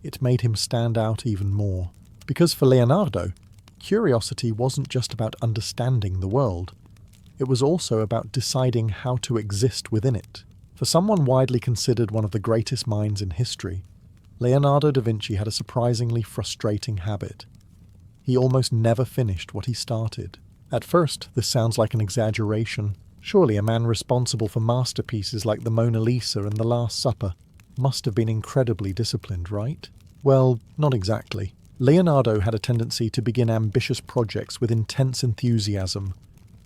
it made him stand out even more. Because for Leonardo, curiosity wasn't just about understanding the world. It was also about deciding how to exist within it. For someone widely considered one of the greatest minds in history, Leonardo da Vinci had a surprisingly frustrating habit. He almost never finished what he started. At first, this sounds like an exaggeration. Surely a man responsible for masterpieces like the Mona Lisa and the Last Supper must have been incredibly disciplined, right? Well, not exactly. Leonardo had a tendency to begin ambitious projects with intense enthusiasm,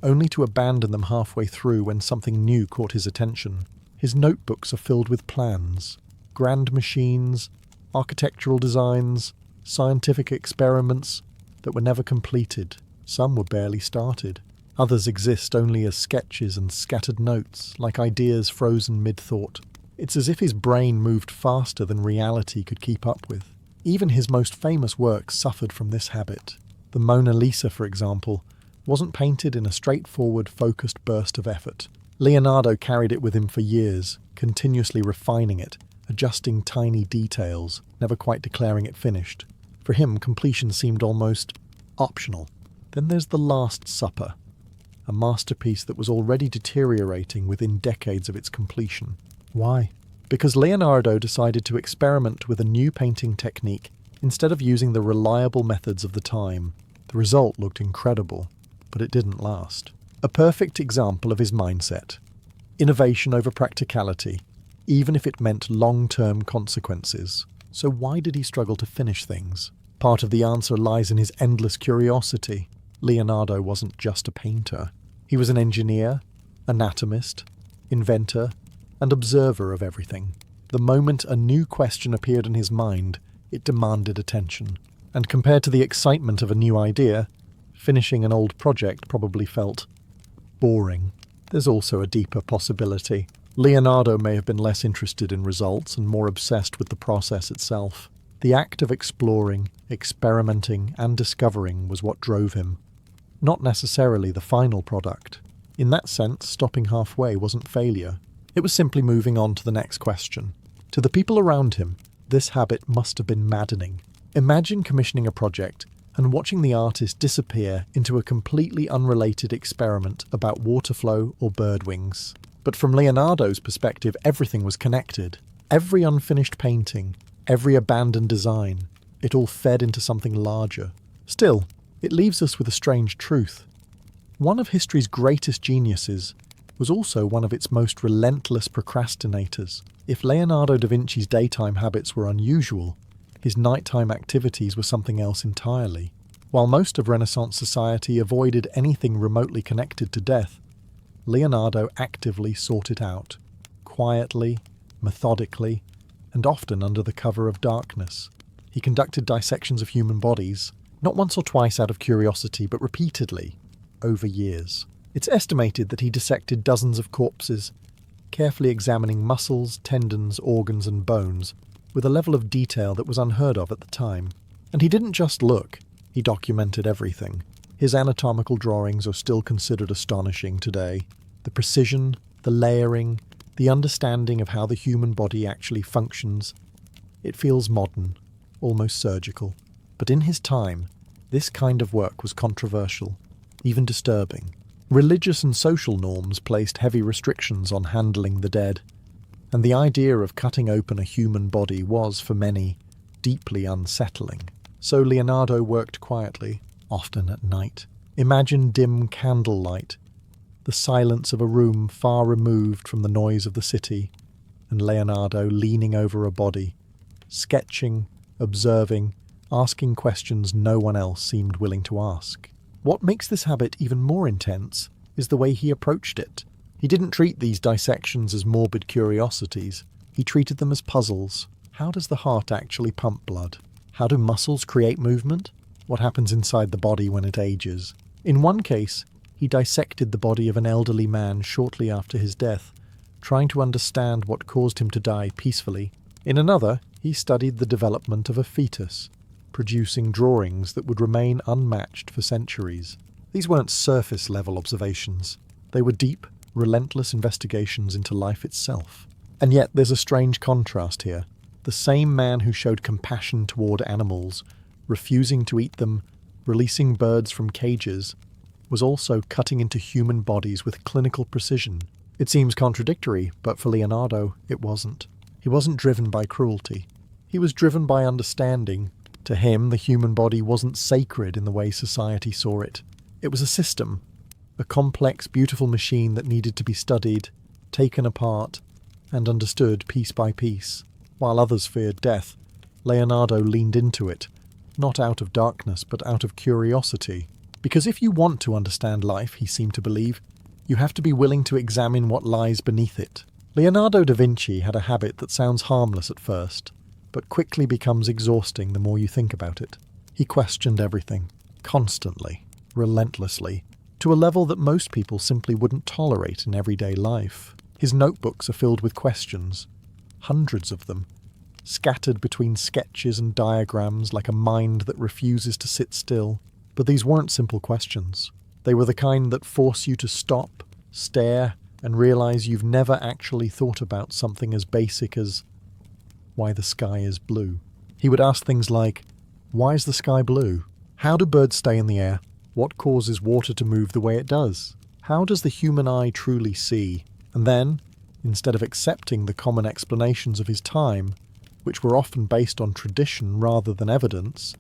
only to abandon them halfway through when something new caught his attention. His notebooks are filled with plans, grand machines, architectural designs, scientific experiments that were never completed. Some were barely started. Others exist only as sketches and scattered notes, like ideas frozen mid-thought. It's as if his brain moved faster than reality could keep up with. Even his most famous work suffered from this habit. The Mona Lisa, for example, wasn't painted in a straightforward, focused burst of effort. Leonardo carried it with him for years, continuously refining it, adjusting tiny details, never quite declaring it finished. For him, completion seemed almost optional. Then there's The Last Supper, a masterpiece that was already deteriorating within decades of its completion. Why? Because Leonardo decided to experiment with a new painting technique instead of using the reliable methods of the time. The result looked incredible, but it didn't last. A perfect example of his mindset. Innovation over practicality, even if it meant long-term consequences. So why did he struggle to finish things? Part of the answer lies in his endless curiosity. Leonardo wasn't just a painter. He was an engineer, anatomist, inventor, and observer of everything. The moment a new question appeared in his mind, it demanded attention. And compared to the excitement of a new idea, finishing an old project probably felt boring. There's also a deeper possibility. Leonardo may have been less interested in results and more obsessed with the process itself. The act of exploring, experimenting, and discovering was what drove him, not necessarily the final product. In that sense, stopping halfway wasn't failure. It was simply moving on to the next question. To the people around him, this habit must have been maddening. Imagine commissioning a project and watching the artist disappear into a completely unrelated experiment about water flow or bird wings. But from Leonardo's perspective, everything was connected. Every unfinished painting, every abandoned design, it all fed into something larger. Still, it leaves us with a strange truth. One of history's greatest geniuses was also one of its most relentless procrastinators. If Leonardo da Vinci's daytime habits were unusual, his nighttime activities were something else entirely. While most of Renaissance society avoided anything remotely connected to death, Leonardo actively sought it out, quietly, methodically, and often under the cover of darkness. He conducted dissections of human bodies, not once or twice out of curiosity, but repeatedly, over years. It's estimated that he dissected dozens of corpses, carefully examining muscles, tendons, organs, and bones, with a level of detail that was unheard of at the time. And he didn't just look, he documented everything. His anatomical drawings are still considered astonishing today. The precision, the layering, the understanding of how the human body actually functions. It feels modern, almost surgical. But in his time, this kind of work was controversial, even disturbing. Religious and social norms placed heavy restrictions on handling the dead, and the idea of cutting open a human body was, for many, deeply unsettling. So Leonardo worked quietly, often at night. Imagine dim candlelight, the silence of a room far removed from the noise of the city, and Leonardo leaning over a body, sketching, observing, asking questions no one else seemed willing to ask. What makes this habit even more intense is the way he approached it. He didn't treat these dissections as morbid curiosities. He treated them as puzzles. How does the heart actually pump blood? How do muscles create movement? What happens inside the body when it ages? In one case, he dissected the body of an elderly man shortly after his death, trying to understand what caused him to die peacefully. In another, he studied the development of a fetus, producing drawings that would remain unmatched for centuries. These weren't surface-level observations. They were deep, relentless investigations into life itself. And yet there's a strange contrast here. The same man who showed compassion toward animals, refusing to eat them, releasing birds from cages, was also cutting into human bodies with clinical precision. It seems contradictory, but for Leonardo, it wasn't. He wasn't driven by cruelty. He was driven by understanding. To him, the human body wasn't sacred in the way society saw it. It was a system, a complex, beautiful machine that needed to be studied, taken apart, and understood piece by piece. While others feared death, Leonardo leaned into it, not out of darkness, but out of curiosity. Because if you want to understand life, he seemed to believe, you have to be willing to examine what lies beneath it. Leonardo da Vinci had a habit that sounds harmless at first, but quickly becomes exhausting the more you think about it. He questioned everything, constantly, relentlessly, to a level that most people simply wouldn't tolerate in everyday life. His notebooks are filled with questions, hundreds of them, scattered between sketches and diagrams like a mind that refuses to sit still. But these weren't simple questions. They were the kind that force you to stop, stare, and realize you've never actually thought about something as basic as why the sky is blue. He would ask things like, why is the sky blue? How do birds stay in the air? What causes water to move the way it does? How does the human eye truly see? And then, instead of accepting the common explanations of his time, which were often based on tradition rather than evidence,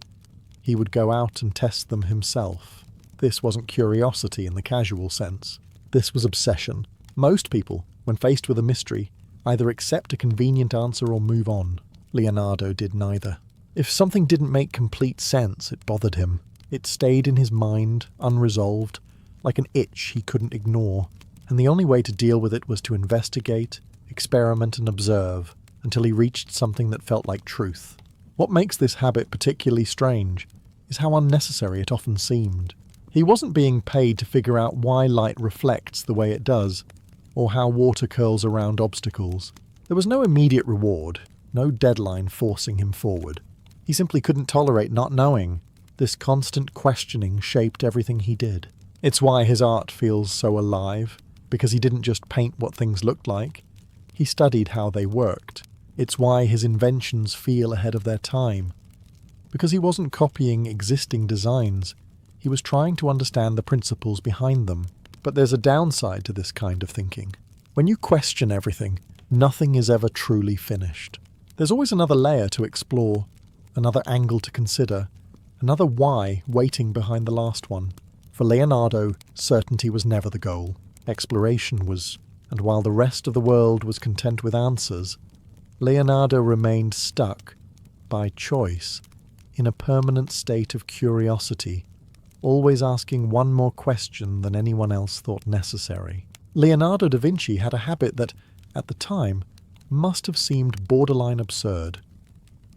he would go out and test them himself. This wasn't curiosity in the casual sense. This was obsession. Most people, when faced with a mystery, either accept a convenient answer or move on. Leonardo did neither. If something didn't make complete sense, it bothered him. It stayed in his mind, unresolved, like an itch he couldn't ignore. And the only way to deal with it was to investigate, experiment and observe, until he reached something that felt like truth. What makes this habit particularly strange is how unnecessary it often seemed. He wasn't being paid to figure out why light reflects the way it does, or how water curls around obstacles. There was no immediate reward, no deadline forcing him forward. He simply couldn't tolerate not knowing. This constant questioning shaped everything he did. It's why his art feels so alive, because he didn't just paint what things looked like. He studied how they worked. It's why his inventions feel ahead of their time. Because he wasn't copying existing designs, he was trying to understand the principles behind them. But there's a downside to this kind of thinking. When you question everything, nothing is ever truly finished. There's always another layer to explore, another angle to consider, another why waiting behind the last one. For Leonardo, certainty was never the goal. Exploration was, and while the rest of the world was content with answers, Leonardo remained stuck, by choice, in a permanent state of curiosity, always asking one more question than anyone else thought necessary. Leonardo da Vinci had a habit that, at the time, must have seemed borderline absurd.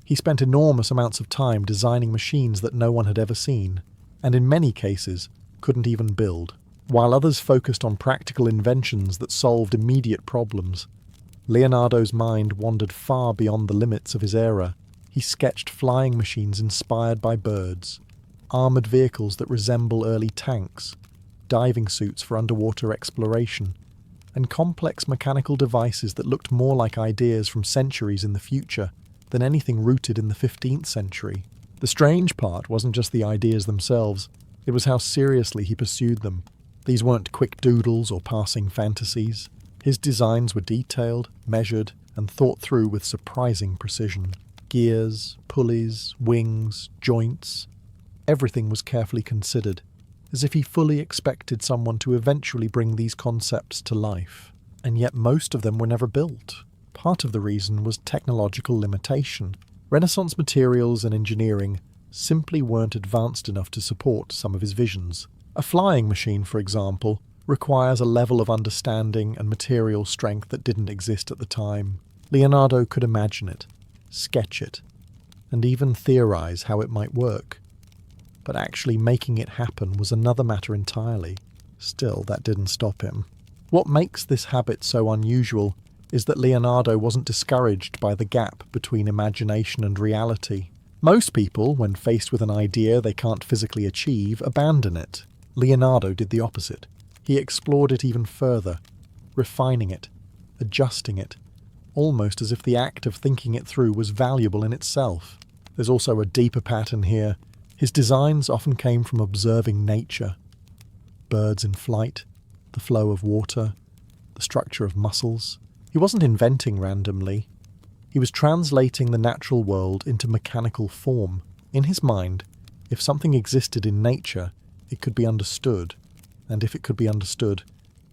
He spent enormous amounts of time designing machines that no one had ever seen, and in many cases couldn't even build. While others focused on practical inventions that solved immediate problems, Leonardo's mind wandered far beyond the limits of his era. He sketched flying machines inspired by birds, armoured vehicles that resemble early tanks, diving suits for underwater exploration, and complex mechanical devices that looked more like ideas from centuries in the future than anything rooted in the 15th century. The strange part wasn't just the ideas themselves, it was how seriously he pursued them. These weren't quick doodles or passing fantasies. His designs were detailed, measured, and thought through with surprising precision. Gears, pulleys, wings, joints. Everything was carefully considered, as if he fully expected someone to eventually bring these concepts to life. And yet most of them were never built. Part of the reason was technological limitation. Renaissance materials and engineering simply weren't advanced enough to support some of his visions. A flying machine, for example, requires a level of understanding and material strength that didn't exist at the time. Leonardo could imagine it, sketch it, and even theorize how it might work. But actually making it happen was another matter entirely. Still, that didn't stop him. What makes this habit so unusual is that Leonardo wasn't discouraged by the gap between imagination and reality. Most people, when faced with an idea they can't physically achieve, abandon it. Leonardo did the opposite. He explored it even further, refining it, adjusting it, almost as if the act of thinking it through was valuable in itself. There's also a deeper pattern here. His designs often came from observing nature. Birds in flight, the flow of water, the structure of muscles. He wasn't inventing randomly. He was translating the natural world into mechanical form. In his mind, if something existed in nature, it could be understood. And if it could be understood,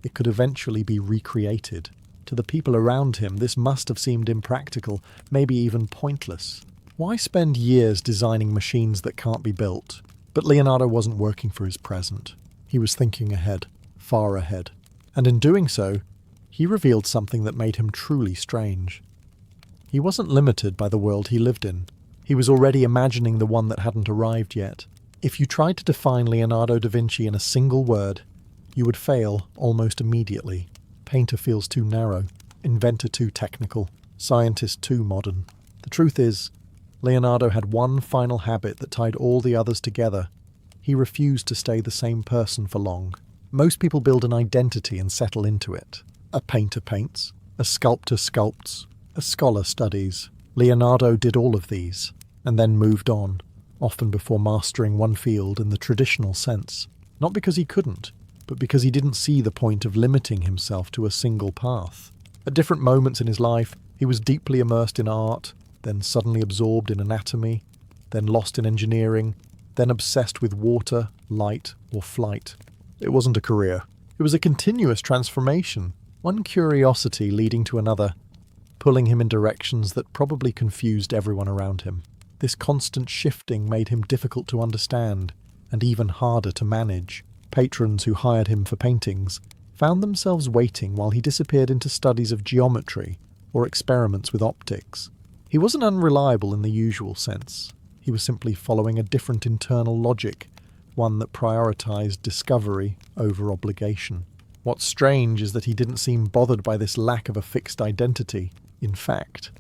it could eventually be recreated. To the people around him, this must have seemed impractical, maybe even pointless. Why spend years designing machines that can't be built? But Leonardo wasn't working for his present. He was thinking ahead, far ahead. And in doing so, he revealed something that made him truly strange. He wasn't limited by the world he lived in. He was already imagining the one that hadn't arrived yet. If you tried to define Leonardo da Vinci in a single word, you would fail almost immediately. Painter feels too narrow, inventor too technical, scientist too modern. The truth is, Leonardo had one final habit that tied all the others together. He refused to stay the same person for long. Most people build an identity and settle into it. A painter paints, a sculptor sculpts, a scholar studies. Leonardo did all of these, and then moved on, often before mastering one field in the traditional sense. Not because he couldn't, but because he didn't see the point of limiting himself to a single path. At different moments in his life, he was deeply immersed in art, then suddenly absorbed in anatomy, then lost in engineering, then obsessed with water, light, or flight. It wasn't a career. It was a continuous transformation, one curiosity leading to another, pulling him in directions that probably confused everyone around him. This constant shifting made him difficult to understand, and even harder to manage. Patrons who hired him for paintings found themselves waiting while he disappeared into studies of geometry or experiments with optics. He wasn't unreliable in the usual sense. He was simply following a different internal logic, one that prioritized discovery over obligation. What's strange is that he didn't seem bothered by this lack of a fixed identity. In fact,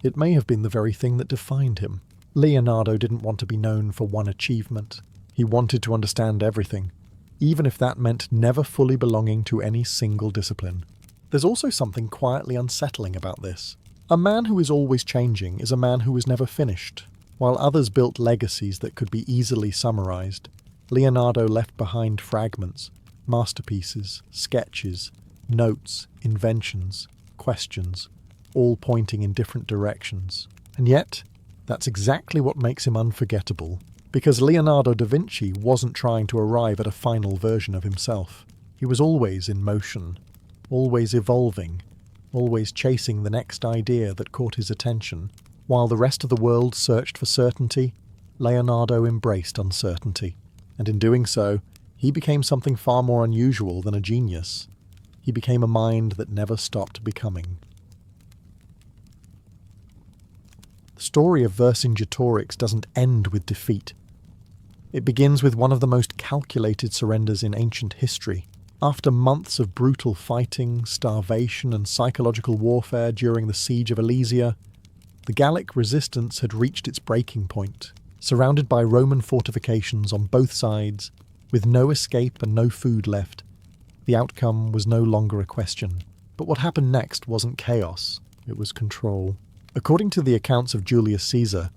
it may have been the very thing that defined him. Leonardo didn't want to be known for one achievement. He wanted to understand everything, even if that meant never fully belonging to any single discipline. There's also something quietly unsettling about this. A man who is always changing is a man who is never finished. While others built legacies that could be easily summarized, Leonardo left behind fragments, masterpieces, sketches, notes, inventions, questions, all pointing in different directions. And yet, that's exactly what makes him unforgettable, because Leonardo da Vinci wasn't trying to arrive at a final version of himself. He was always in motion, always evolving, always chasing the next idea that caught his attention. While the rest of the world searched for certainty, Leonardo embraced uncertainty. And in doing so, he became something far more unusual than a genius. He became a mind that never stopped becoming. The story of Vercingetorix doesn't end with defeat. It begins with one of the most calculated surrenders in ancient history. After months of brutal fighting, starvation, and psychological warfare during the siege of Alesia, the Gallic resistance had reached its breaking point. Surrounded by Roman fortifications on both sides, with no escape and no food left, the outcome was no longer a question. But what happened next wasn't chaos, it was control. According to the accounts of Julius Caesar,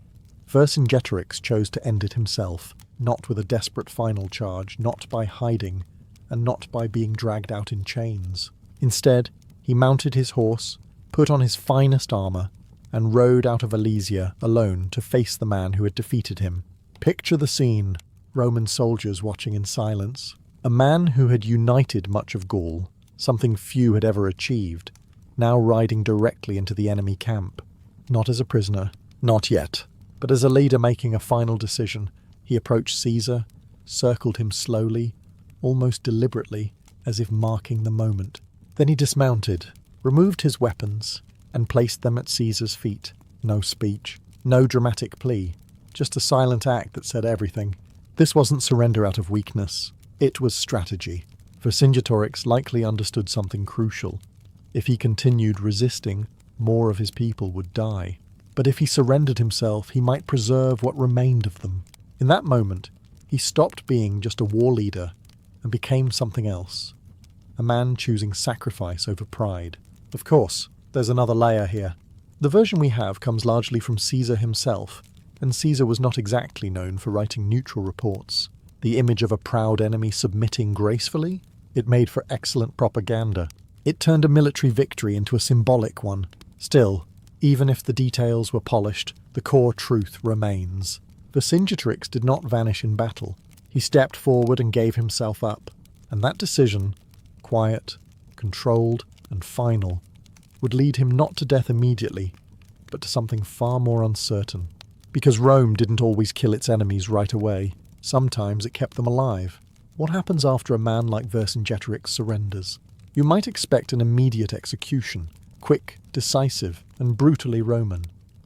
Vercingetorix chose to end it himself, not with a desperate final charge, not by hiding, and not by being dragged out in chains. Instead, he mounted his horse, put on his finest armour, and rode out of Alesia alone to face the man who had defeated him. Picture the scene, Roman soldiers watching in silence. A man who had united much of Gaul, something few had ever achieved, now riding directly into the enemy camp. Not as a prisoner, not yet, but as a leader making a final decision. He approached Caesar, circled him slowly, almost deliberately, as if marking the moment. Then he dismounted, removed his weapons, and placed them at Caesar's feet. No speech, no dramatic plea, just a silent act that said everything. This wasn't surrender out of weakness, it was strategy. Vercingetorix likely understood something crucial. If he continued resisting, more of his people would die. But if he surrendered himself, he might preserve what remained of them. In that moment, he stopped being just a war leader and became something else. A man choosing sacrifice over pride. Of course, there's another layer here. The version we have comes largely from Caesar himself, and Caesar was not exactly known for writing neutral reports. The image of a proud enemy submitting gracefully? It made for excellent propaganda. It turned a military victory into a symbolic one. Still, even if the details were polished, the core truth remains. Vercingetorix did not vanish in battle. He stepped forward and gave himself up. And that decision, quiet, controlled, and final, would lead him not to death immediately, but to something far more uncertain. Because Rome didn't always kill its enemies right away. Sometimes it kept them alive. What happens after a man like Vercingetorix surrenders? You might expect an immediate execution, quick, decisive, and brutally Roman.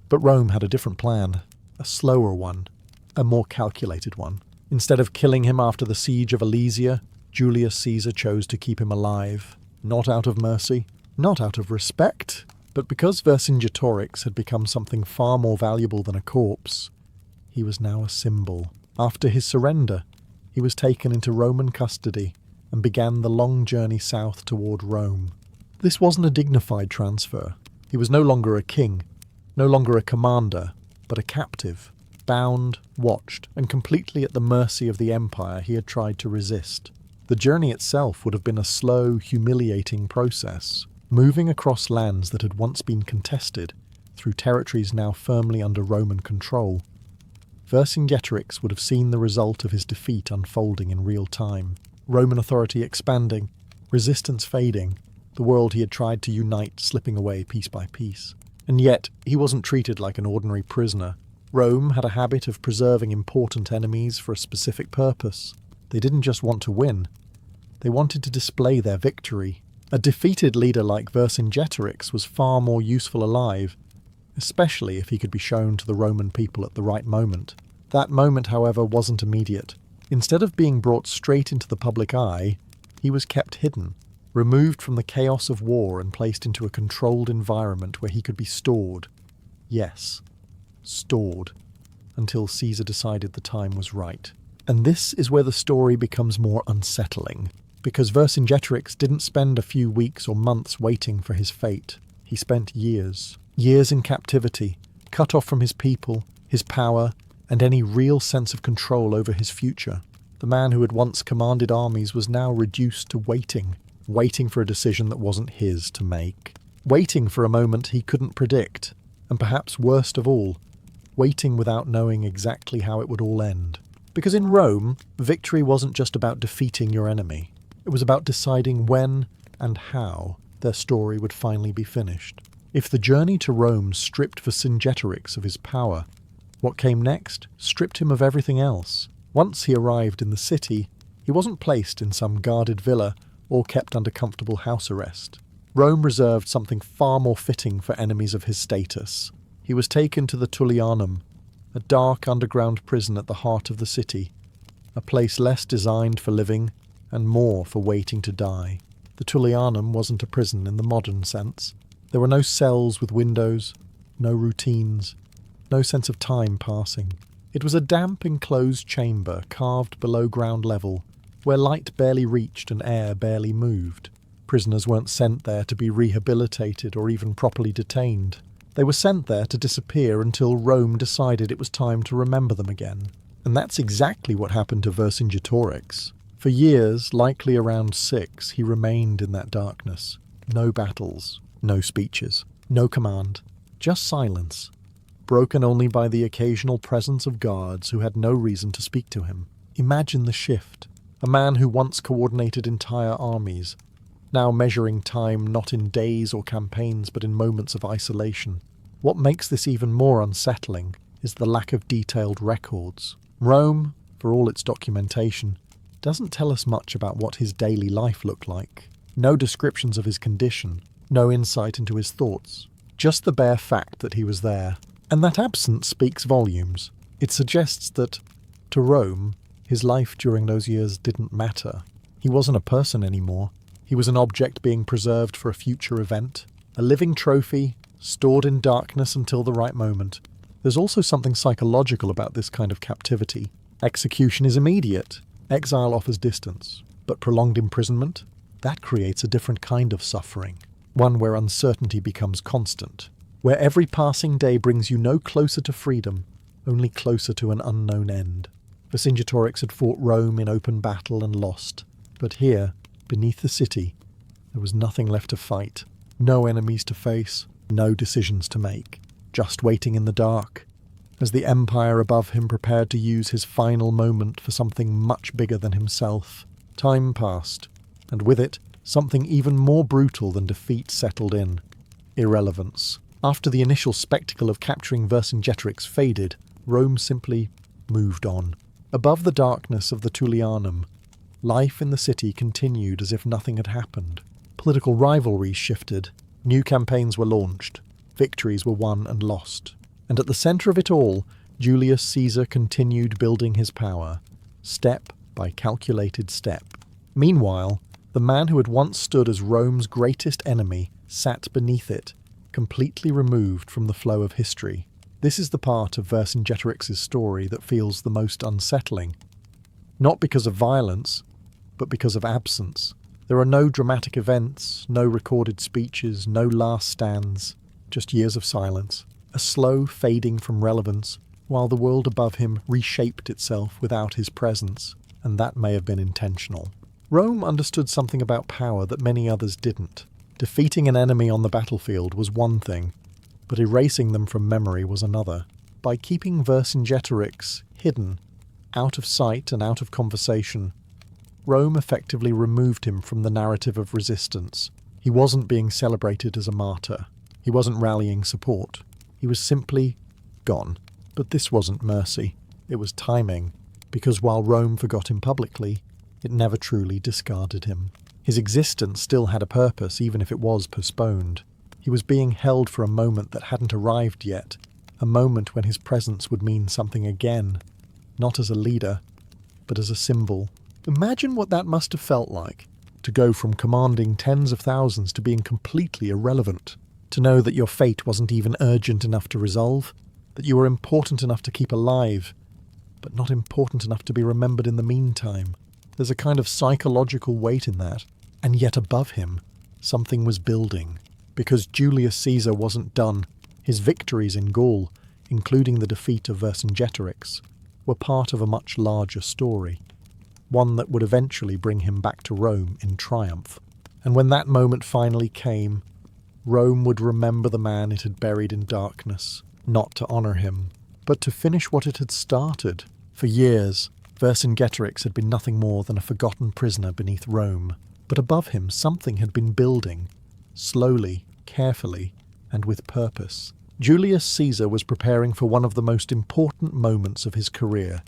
But Rome had a different plan, a slower one, a more calculated one. Instead of killing him after the siege of Alesia, Julius Caesar chose to keep him alive, not out of mercy, not out of respect, but because Vercingetorix had become something far more valuable than a corpse. He was now a symbol. After his surrender, he was taken into Roman custody and began the long journey south toward Rome. This wasn't a dignified transfer. He was no longer a king, no longer a commander, but a captive, bound, watched, and completely at the mercy of the empire he had tried to resist. The journey itself would have been a slow, humiliating process, moving across lands that had once been contested, through territories now firmly under Roman control. Vercingetorix would have seen the result of his defeat unfolding in real time. Roman authority expanding, resistance fading, the world he had tried to unite slipping away piece by piece. And yet, he wasn't treated like an ordinary prisoner. Rome had a habit of preserving important enemies for a specific purpose. They didn't just want to win. They wanted to display their victory. A defeated leader like Vercingetorix was far more useful alive, especially if he could be shown to the Roman people at the right moment. That moment, however, wasn't immediate. Instead of being brought straight into the public eye, he was kept hidden, removed from the chaos of war and placed into a controlled environment where he could be stored. Yes, stored, until Caesar decided the time was right. And this is where the story becomes more unsettling, because Vercingetorix didn't spend a few weeks or months waiting for his fate. He spent years in captivity, cut off from his people, his power, and any real sense of control over his future. The man who had once commanded armies was now reduced to waiting for a decision that wasn't his to make, waiting for a moment he couldn't predict, and perhaps worst of all, waiting without knowing exactly how it would all end. Because in Rome, victory wasn't just about defeating your enemy. It was about deciding when and how their story would finally be finished. If the journey to Rome stripped Vercingetorix of his power, what came next stripped him of everything else. Once he arrived in the city, he wasn't placed in some guarded villa or kept under comfortable house arrest. Rome reserved something far more fitting for enemies of his status. He was taken to the Tullianum, a dark underground prison at the heart of the city, a place less designed for living and more for waiting to die. The Tullianum wasn't a prison in the modern sense. There were no cells with windows, no routines, no sense of time passing. It was a damp, enclosed chamber carved below ground level, where light barely reached and air barely moved. Prisoners weren't sent there to be rehabilitated or even properly detained. They were sent there to disappear until Rome decided it was time to remember them again. And that's exactly what happened to Vercingetorix. For years, likely around 6, he remained in that darkness. No battles, no speeches, no command, just silence, broken only by the occasional presence of guards who had no reason to speak to him. Imagine the shift. A man who once coordinated entire armies, now measuring time not in days or campaigns but in moments of isolation. What makes this even more unsettling is the lack of detailed records. Rome, for all its documentation, doesn't tell us much about what his daily life looked like. No descriptions of his condition, no insight into his thoughts, just the bare fact that he was there. And that absence speaks volumes. It suggests that, to Rome, his life during those years didn't matter. He wasn't a person anymore. He was an object being preserved for a future event, a living trophy, stored in darkness until the right moment. There's also something psychological about this kind of captivity. Execution is immediate. Exile offers distance. But prolonged imprisonment? That creates a different kind of suffering. One where uncertainty becomes constant. Where every passing day brings you no closer to freedom, only closer to an unknown end. Vercingetorix had fought Rome in open battle and lost. But here, beneath the city, there was nothing left to fight. No enemies to face, no decisions to make. Just waiting in the dark, as the empire above him prepared to use his final moment for something much bigger than himself. Time passed, and with it, something even more brutal than defeat settled in. Irrelevance. After the initial spectacle of capturing Vercingetorix faded, Rome simply moved on. Above the darkness of the Tullianum, life in the city continued as if nothing had happened. Political rivalries shifted, new campaigns were launched, victories were won and lost. And at the centre of it all, Julius Caesar continued building his power, step by calculated step. Meanwhile, the man who had once stood as Rome's greatest enemy sat beneath it, completely removed from the flow of history. This is the part of Vercingetorix's story that feels the most unsettling. Not because of violence, but because of absence. There are no dramatic events, no recorded speeches, no last stands, just years of silence. A slow fading from relevance, while the world above him reshaped itself without his presence, and that may have been intentional. Rome understood something about power that many others didn't. Defeating an enemy on the battlefield was one thing, but erasing them from memory was another. By keeping Vercingetorix hidden, out of sight and out of conversation, Rome effectively removed him from the narrative of resistance. He wasn't being celebrated as a martyr. He wasn't rallying support. He was simply gone. But this wasn't mercy. It was timing, because while Rome forgot him publicly, it never truly discarded him. His existence still had a purpose, even if it was postponed. He was being held for a moment that hadn't arrived yet, a moment when his presence would mean something again, not as a leader, but as a symbol. Imagine what that must have felt like, to go from commanding tens of thousands to being completely irrelevant, to know that your fate wasn't even urgent enough to resolve, that you were important enough to keep alive, but not important enough to be remembered in the meantime. There's a kind of psychological weight in that, and yet above him, something was building. Because Julius Caesar wasn't done, his victories in Gaul, including the defeat of Vercingetorix, were part of a much larger story, one that would eventually bring him back to Rome in triumph. And when that moment finally came, Rome would remember the man it had buried in darkness, not to honour him, but to finish what it had started. For years, Vercingetorix had been nothing more than a forgotten prisoner beneath Rome, but above him something had been building, slowly, carefully, and with purpose. Julius Caesar was preparing for one of the most important moments of his career,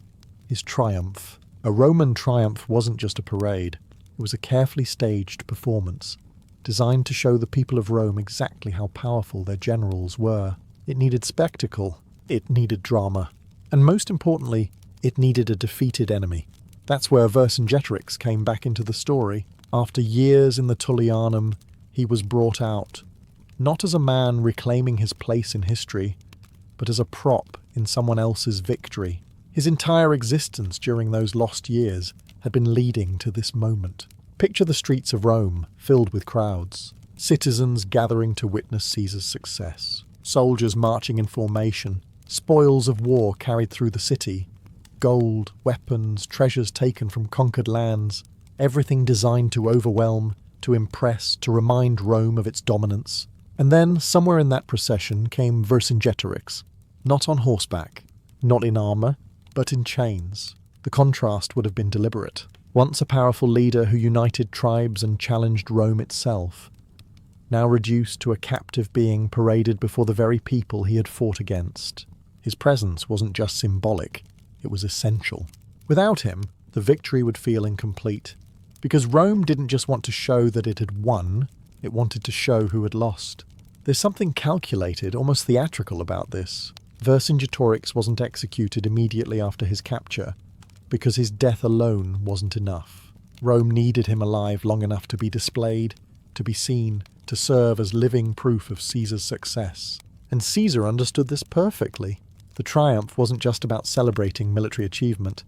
his triumph. A Roman triumph wasn't just a parade, it was a carefully staged performance, designed to show the people of Rome exactly how powerful their generals were. It needed spectacle, it needed drama, and most importantly, it needed a defeated enemy. That's where Vercingetorix came back into the story. After years in the Tullianum, he was brought out, not as a man reclaiming his place in history, but as a prop in someone else's victory. His entire existence during those lost years had been leading to this moment. Picture the streets of Rome, filled with crowds, citizens gathering to witness Caesar's success, soldiers marching in formation, spoils of war carried through the city, gold, weapons, treasures taken from conquered lands, everything designed to overwhelm, to impress, to remind Rome of its dominance. And then, somewhere in that procession, came Vercingetorix, not on horseback, not in armour, but in chains. The contrast would have been deliberate. Once a powerful leader who united tribes and challenged Rome itself, now reduced to a captive being paraded before the very people he had fought against. His presence wasn't just symbolic, it was essential. Without him, the victory would feel incomplete, because Rome didn't just want to show that it had won, it wanted to show who had lost. There's something calculated, almost theatrical about this. Vercingetorix wasn't executed immediately after his capture, because his death alone wasn't enough. Rome needed him alive long enough to be displayed, to be seen, to serve as living proof of Caesar's success. And Caesar understood this perfectly. The triumph wasn't just about celebrating military achievement.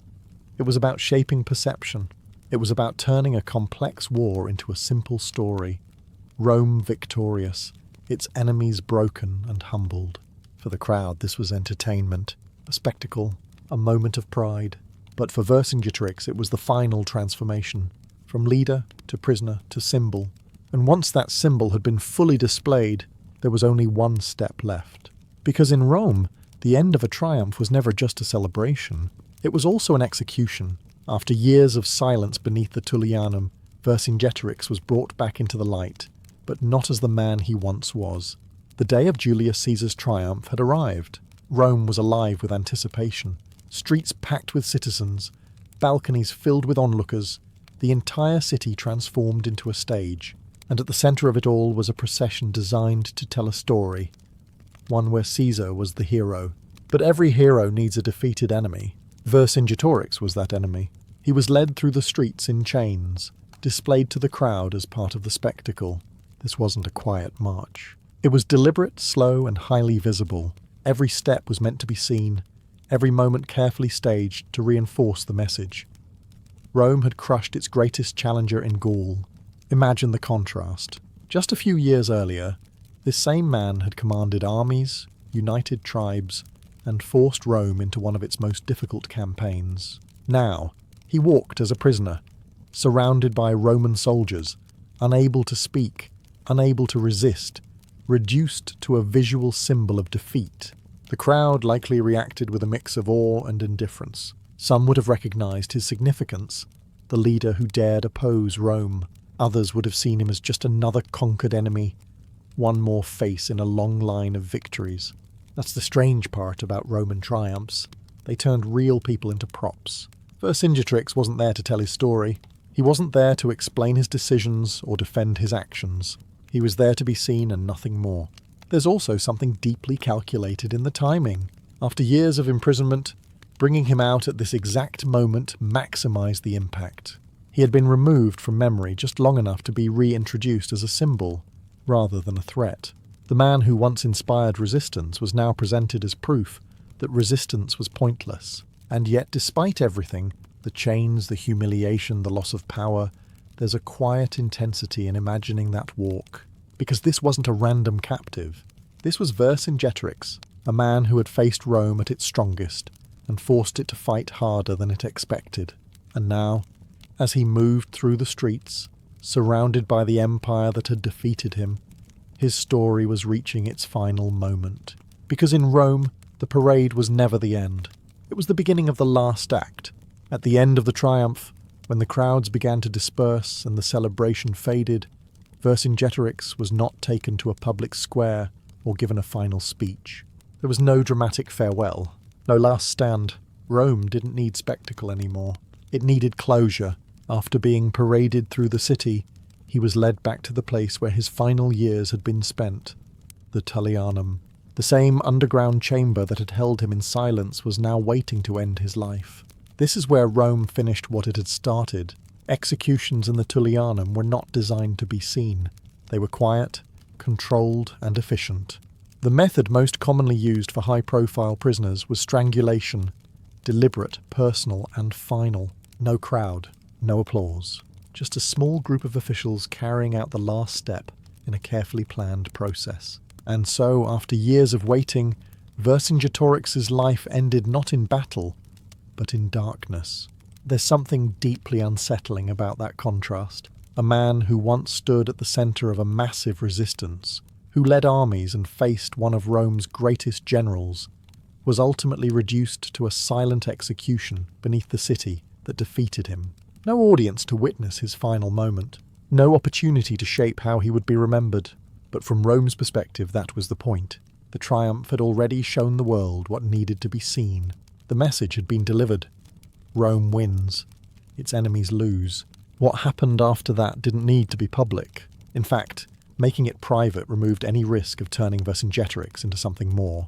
It was about shaping perception. It was about turning a complex war into a simple story. Rome victorious, its enemies broken and humbled. For the crowd, this was entertainment, a spectacle, a moment of pride. But for Vercingetorix, it was the final transformation, from leader to prisoner to symbol. And once that symbol had been fully displayed, there was only one step left. Because in Rome, the end of a triumph was never just a celebration. It was also an execution. After years of silence beneath the Tullianum, Vercingetorix was brought back into the light, but not as the man he once was. The day of Julius Caesar's triumph had arrived. Rome was alive with anticipation. Streets packed with citizens, balconies filled with onlookers, the entire city transformed into a stage. And at the centre of it all was a procession designed to tell a story, one where Caesar was the hero. But every hero needs a defeated enemy. Vercingetorix was that enemy. He was led through the streets in chains, displayed to the crowd as part of the spectacle. This wasn't a quiet march. It was deliberate, slow, and highly visible. Every step was meant to be seen, every moment carefully staged to reinforce the message. Rome had crushed its greatest challenger in Gaul. Imagine the contrast. Just a few years earlier, this same man had commanded armies, united tribes, and forced Rome into one of its most difficult campaigns. Now, he walked as a prisoner, surrounded by Roman soldiers, unable to speak, unable to resist, reduced to a visual symbol of defeat. The crowd likely reacted with a mix of awe and indifference. Some would have recognized his significance, the leader who dared oppose Rome. Others would have seen him as just another conquered enemy, one more face in a long line of victories. That's the strange part about Roman triumphs. They turned real people into props. Vercingetorix wasn't there to tell his story. He wasn't there to explain his decisions or defend his actions. He was there to be seen and nothing more. There's also something deeply calculated in the timing. After years of imprisonment, bringing him out at this exact moment maximized the impact. He had been removed from memory just long enough to be reintroduced as a symbol, rather than a threat. The man who once inspired resistance was now presented as proof that resistance was pointless. And yet, despite everything, the chains, the humiliation, the loss of power, there's a quiet intensity in imagining that walk. Because this wasn't a random captive. This was Vercingetorix, a man who had faced Rome at its strongest, and forced it to fight harder than it expected. And now, as he moved through the streets, surrounded by the empire that had defeated him, his story was reaching its final moment. Because in Rome, the parade was never the end. It was the beginning of the last act. At the end of the triumph, when the crowds began to disperse and the celebration faded, Vercingetorix was not taken to a public square or given a final speech. There was no dramatic farewell, no last stand. Rome didn't need spectacle anymore. It needed closure. After being paraded through the city, he was led back to the place where his final years had been spent, the Tullianum. The same underground chamber that had held him in silence was now waiting to end his life. This is where Rome finished what it had started. Executions in the Tullianum were not designed to be seen. They were quiet, controlled, and efficient. The method most commonly used for high-profile prisoners was strangulation, deliberate, personal, and final. No crowd, no applause. Just a small group of officials carrying out the last step in a carefully planned process. And so, after years of waiting, Vercingetorix's life ended not in battle, but in darkness. There's something deeply unsettling about that contrast. A man who once stood at the centre of a massive resistance, who led armies and faced one of Rome's greatest generals, was ultimately reduced to a silent execution beneath the city that defeated him. No audience to witness his final moment. No opportunity to shape how he would be remembered. But from Rome's perspective, that was the point. The triumph had already shown the world what needed to be seen. The message had been delivered. Rome wins. Its enemies lose. What happened after that didn't need to be public. In fact, making it private removed any risk of turning Vercingetorix into something more.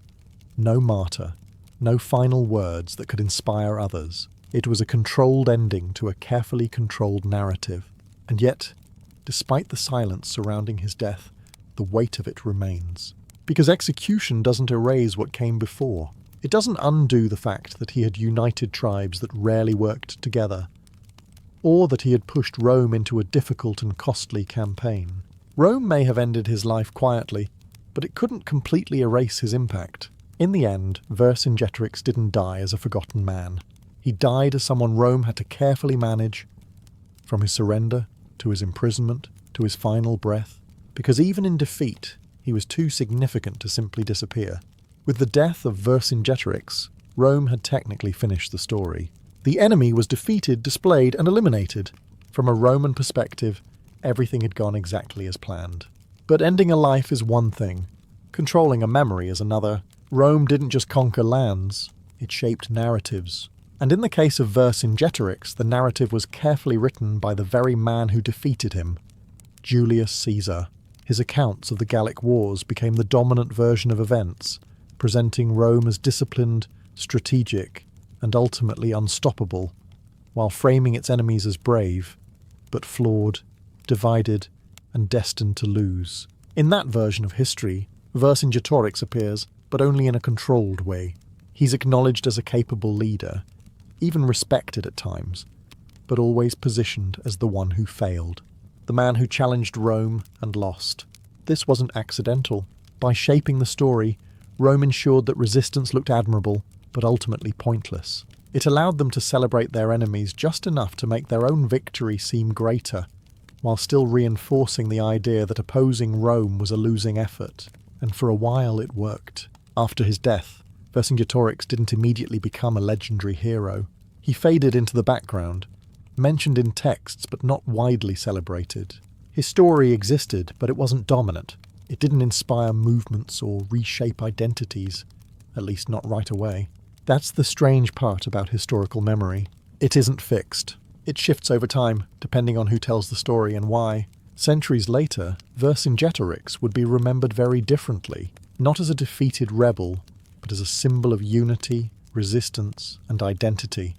No martyr. No final words that could inspire others. It was a controlled ending to a carefully controlled narrative. And yet, despite the silence surrounding his death, the weight of it remains. Because execution doesn't erase what came before. It doesn't undo the fact that he had united tribes that rarely worked together, or that he had pushed Rome into a difficult and costly campaign. Rome may have ended his life quietly, but it couldn't completely erase his impact. In the end, Vercingetorix didn't die as a forgotten man. He died as someone Rome had to carefully manage, from his surrender, to his imprisonment, to his final breath, because even in defeat, he was too significant to simply disappear. With the death of Vercingetorix, Rome had technically finished the story. The enemy was defeated, displayed, and eliminated. From a Roman perspective, everything had gone exactly as planned. But ending a life is one thing. Controlling a memory is another. Rome didn't just conquer lands, it shaped narratives. And in the case of Vercingetorix, the narrative was carefully written by the very man who defeated him, Julius Caesar. His accounts of the Gallic Wars became the dominant version of events, presenting Rome as disciplined, strategic, and ultimately unstoppable, while framing its enemies as brave, but flawed, divided, and destined to lose. In that version of history, Vercingetorix appears, but only in a controlled way. He's acknowledged as a capable leader, even respected at times, but always positioned as the one who failed. The man who challenged Rome and lost. This wasn't accidental. By shaping the story, Rome ensured that resistance looked admirable, but ultimately pointless. It allowed them to celebrate their enemies just enough to make their own victory seem greater, while still reinforcing the idea that opposing Rome was a losing effort. And for a while it worked. After his death, Vercingetorix didn't immediately become a legendary hero. He faded into the background, mentioned in texts but not widely celebrated. His story existed, but it wasn't dominant. It didn't inspire movements or reshape identities, at least not right away. That's the strange part about historical memory. It isn't fixed. It shifts over time, depending on who tells the story and why. Centuries later, Vercingetorix would be remembered very differently, not as a defeated rebel, but as a symbol of unity, resistance, and identity,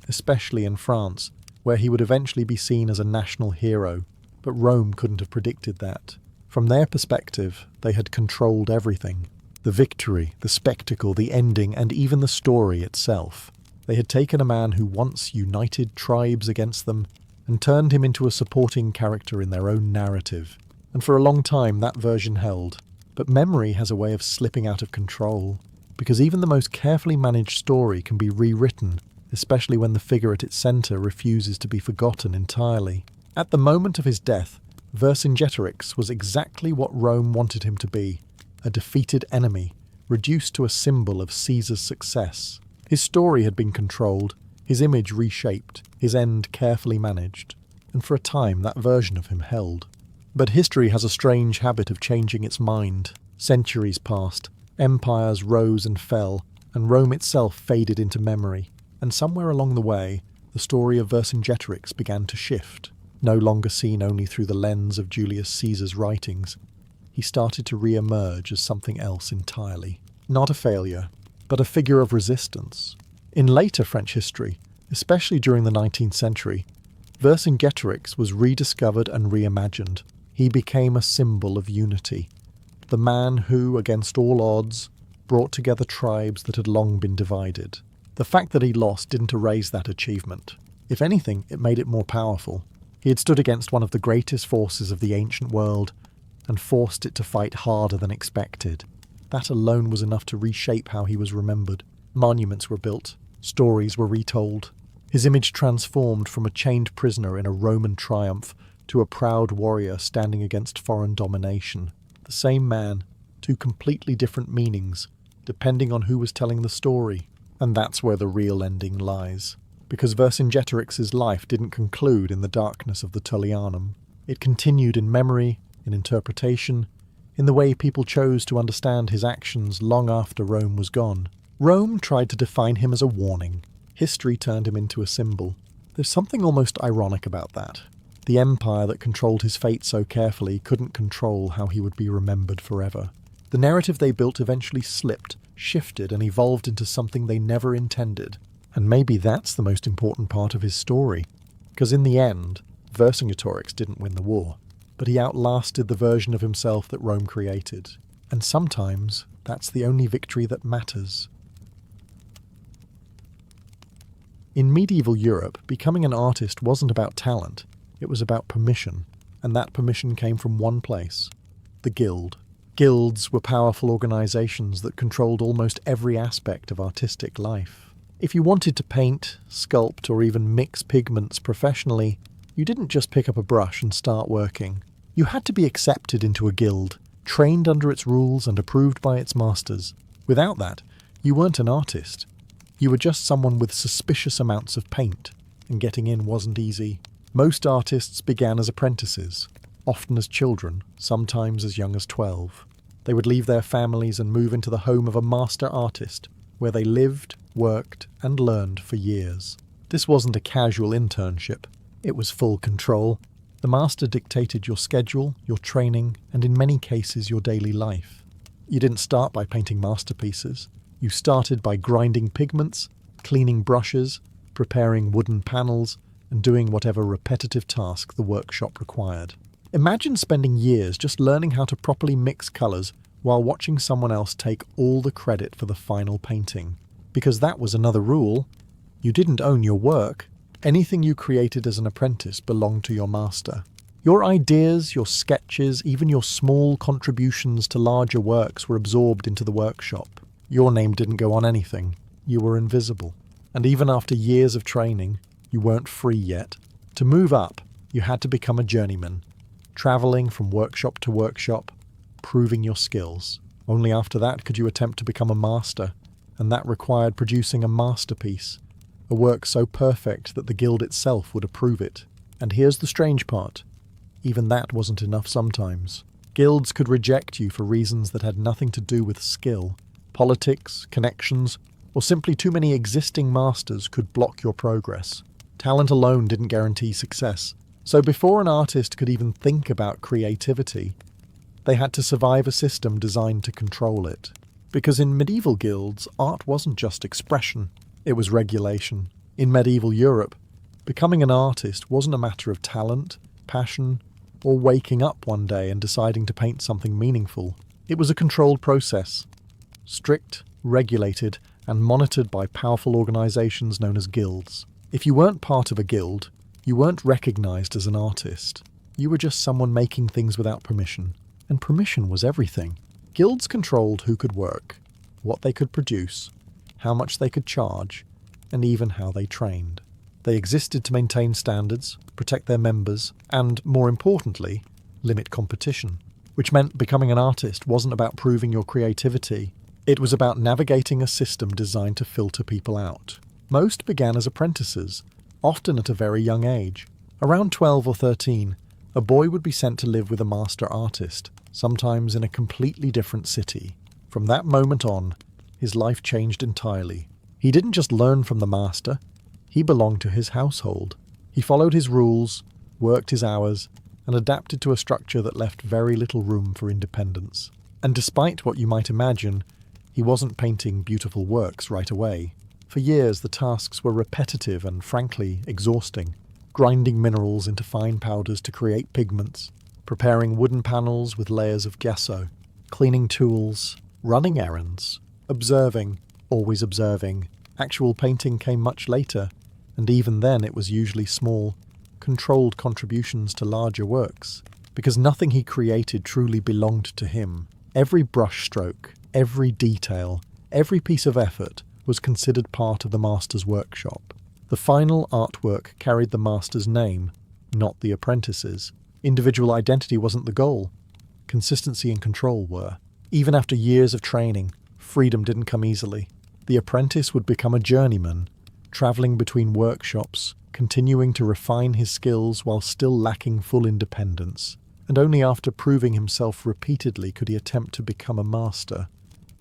especially in France, where he would eventually be seen as a national hero. But Rome couldn't have predicted that. From their perspective, they had controlled everything. The victory, the spectacle, the ending, and even the story itself. They had taken a man who once united tribes against them and turned him into a supporting character in their own narrative. And for a long time that version held. But memory has a way of slipping out of control, because even the most carefully managed story can be rewritten, especially when the figure at its centre refuses to be forgotten entirely. At the moment of his death, Vercingetorix was exactly what Rome wanted him to be, a defeated enemy, reduced to a symbol of Caesar's success. His story had been controlled, his image reshaped, his end carefully managed, and for a time that version of him held. But history has a strange habit of changing its mind. Centuries passed, empires rose and fell, and Rome itself faded into memory. And somewhere along the way, the story of Vercingetorix began to shift. No longer seen only through the lens of Julius Caesar's writings, he started to re-emerge as something else entirely. Not a failure, but a figure of resistance. In later French history, Especially during the 19th century, Vercingetorix was rediscovered and reimagined. He became a symbol of unity. The man who, against all odds, brought together tribes that had long been divided. The fact that he lost didn't erase that achievement. If anything, it made it more powerful. He had stood against one of the greatest forces of the ancient world and forced it to fight harder than expected. That alone was enough to reshape how he was remembered. Monuments were built. Stories were retold. His image transformed from a chained prisoner in a Roman triumph to a proud warrior standing against foreign domination. The same man, two completely different meanings, depending on who was telling the story. And that's where the real ending lies. Because Vercingetorix's life didn't conclude in the darkness of the Tullianum. It continued in memory, in interpretation, in the way people chose to understand his actions long after Rome was gone. Rome tried to define him as a warning. History turned him into a symbol. There's something almost ironic about that. The empire that controlled his fate so carefully couldn't control how he would be remembered forever. The narrative they built eventually slipped, shifted, and evolved into something they never intended. And maybe that's the most important part of his story. Because in the end, Vercingetorix didn't win the war, but he outlasted the version of himself that Rome created. And sometimes, that's the only victory that matters. In medieval Europe, becoming an artist wasn't about talent, it was about permission. And that permission came from one place: the guild. Guilds were powerful organizations that controlled almost every aspect of artistic life. If you wanted to paint, sculpt, or even mix pigments professionally, you didn't just pick up a brush and start working. You had to be accepted into a guild, trained under its rules and approved by its masters. Without that, you weren't an artist. You were just someone with suspicious amounts of paint, and getting in wasn't easy. Most artists began as apprentices, often as children, sometimes as young as 12. They would leave their families and move into the home of a master artist, where they lived, worked, and learned for years. This wasn't a casual internship. It was full control. The master dictated your schedule, your training, and in many cases your daily life. You didn't start by painting masterpieces. You started by grinding pigments, cleaning brushes, preparing wooden panels, and doing whatever repetitive task the workshop required. Imagine spending years just learning how to properly mix colours while watching someone else take all the credit for the final painting. Because that was another rule. You didn't own your work. Anything you created as an apprentice belonged to your master. Your ideas, your sketches, even your small contributions to larger works were absorbed into the workshop. Your name didn't go on anything. You were invisible. And even after years of training, you weren't free yet. To move up, you had to become a journeyman, travelling from workshop to workshop, proving your skills. Only after that could you attempt to become a master, and that required producing a masterpiece, a work so perfect that the guild itself would approve it. And here's the strange part. Even that wasn't enough sometimes. Guilds could reject you for reasons that had nothing to do with skill. Politics, connections, or simply too many existing masters could block your progress. Talent alone didn't guarantee success. So before an artist could even think about creativity, they had to survive a system designed to control it. Because in medieval guilds, art wasn't just expression, it was regulation. In medieval Europe, becoming an artist wasn't a matter of talent, passion, or waking up one day and deciding to paint something meaningful. It was a controlled process, strict, regulated, and monitored by powerful organizations known as guilds. If you weren't part of a guild, you weren't recognized as an artist. You were just someone making things without permission. And permission was everything. Guilds controlled who could work, what they could produce, how much they could charge, and even how they trained. They existed to maintain standards, protect their members, and, more importantly, limit competition. Which meant becoming an artist wasn't about proving your creativity. It was about navigating a system designed to filter people out. Most began as apprentices, often at a very young age. Around 12 or 13, a boy would be sent to live with a master artist, sometimes in a completely different city. From that moment on, his life changed entirely. He didn't just learn from the master, he belonged to his household. He followed his rules, worked his hours, and adapted to a structure that left very little room for independence. And despite what you might imagine, he wasn't painting beautiful works right away. For years, the tasks were repetitive and, frankly, exhausting. Grinding minerals into fine powders to create pigments, preparing wooden panels with layers of gesso, cleaning tools, running errands, observing, always observing. Actual painting came much later, and even then it was usually small, controlled contributions to larger works, because nothing he created truly belonged to him. Every brushstroke, every detail, every piece of effort was considered part of the master's workshop. The final artwork carried the master's name, not the apprentice's. Individual identity wasn't the goal. Consistency and control were. Even after years of training, freedom didn't come easily. The apprentice would become a journeyman, travelling between workshops, continuing to refine his skills while still lacking full independence. And only after proving himself repeatedly could he attempt to become a master,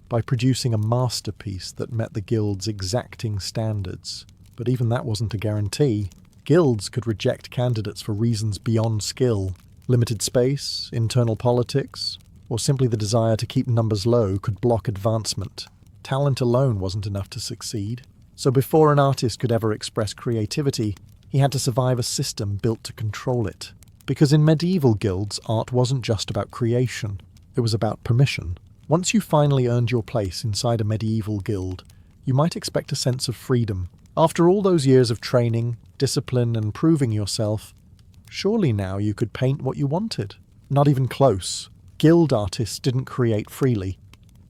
by producing a masterpiece that met the guild's exacting standards. But even that wasn't a guarantee. Guilds could reject candidates for reasons beyond skill. Limited space, internal politics, or simply the desire to keep numbers low could block advancement. Talent alone wasn't enough to succeed. So before an artist could ever express creativity, he had to survive a system built to control it. Because in medieval guilds, art wasn't just about creation. It was about permission. Once you finally earned your place inside a medieval guild, you might expect a sense of freedom. After all those years of training, discipline, and proving yourself, surely now you could paint what you wanted. Not even close. Guild artists didn't create freely.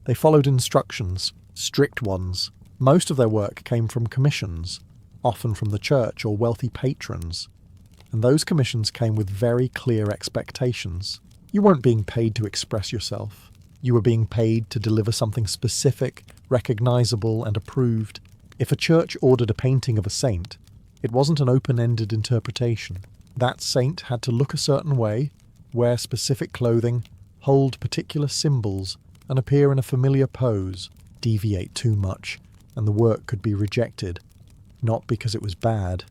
They followed instructions, strict ones. Most of their work came from commissions, often from the church or wealthy patrons. And those commissions came with very clear expectations. You weren't being paid to express yourself. You were being paid to deliver something specific, recognizable, and approved. If a church ordered a painting of a saint, it wasn't an open-ended interpretation. That saint had to look a certain way, wear specific clothing, hold particular symbols, and appear in a familiar pose. Deviate too much, and the work could be rejected. Not because it was bad,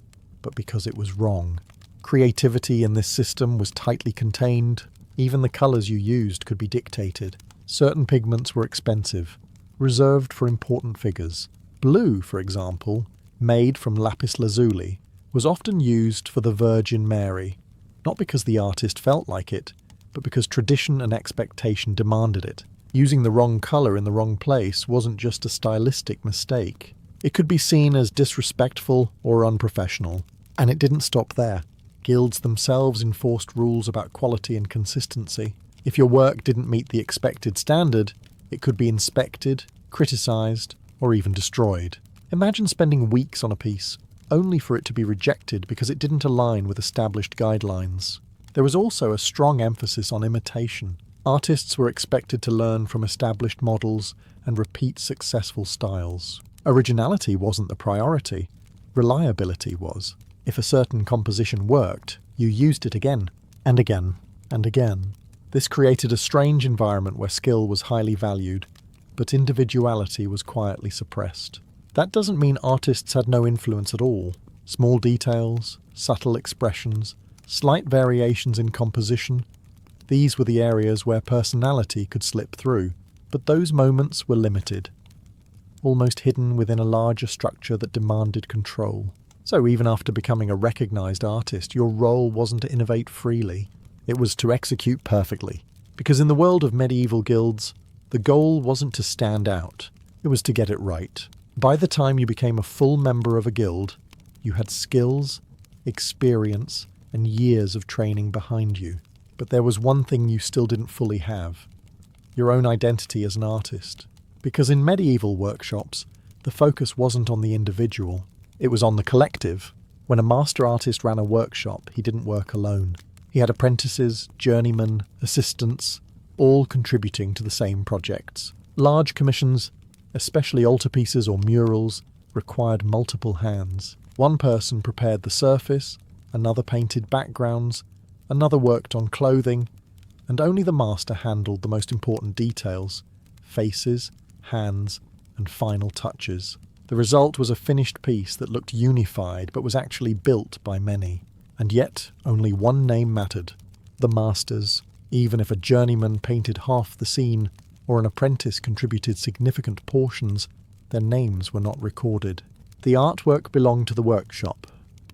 but because it was wrong. Creativity in this system was tightly contained. Even the colours you used could be dictated. Certain pigments were expensive, reserved for important figures. Blue, for example, made from lapis lazuli, was often used for the Virgin Mary, not because the artist felt like it, but because tradition and expectation demanded it. Using the wrong colour in the wrong place wasn't just a stylistic mistake. It could be seen as disrespectful or unprofessional. And it didn't stop there. Guilds themselves enforced rules about quality and consistency. If your work didn't meet the expected standard, it could be inspected, criticised, or even destroyed. Imagine spending weeks on a piece, only for it to be rejected because it didn't align with established guidelines. There was also a strong emphasis on imitation. Artists were expected to learn from established models and repeat successful styles. Originality wasn't the priority. Reliability was. If a certain composition worked, you used it again, and again, and again. This created a strange environment where skill was highly valued, but individuality was quietly suppressed. That doesn't mean artists had no influence at all. Small details, subtle expressions, slight variations in composition, these were the areas where personality could slip through, but those moments were limited, almost hidden within a larger structure that demanded control. So even after becoming a recognized artist, your role wasn't to innovate freely. It was to execute perfectly. Because in the world of medieval guilds, the goal wasn't to stand out. It was to get it right. By the time you became a full member of a guild, you had skills, experience, and years of training behind you. But there was one thing you still didn't fully have: your own identity as an artist. Because in medieval workshops, the focus wasn't on the individual, it was on the collective. When a master artist ran a workshop, he didn't work alone. He had apprentices, journeymen, assistants, all contributing to the same projects. Large commissions, especially altarpieces or murals, required multiple hands. One person prepared the surface, another painted backgrounds, another worked on clothing, and only the master handled the most important details: faces, hands, and final touches. The result was a finished piece that looked unified but was actually built by many. And yet, only one name mattered: the master's. Even if a journeyman painted half the scene, or an apprentice contributed significant portions, their names were not recorded. The artwork belonged to the workshop,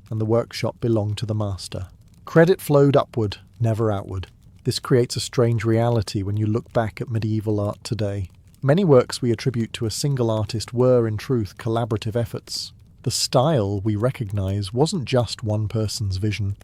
and the workshop belonged to the master. Credit flowed upward, never outward. This creates a strange reality when you look back at medieval art today. Many works we attribute to a single artist were, in truth, collaborative efforts. The style we recognize wasn't just one person's vision.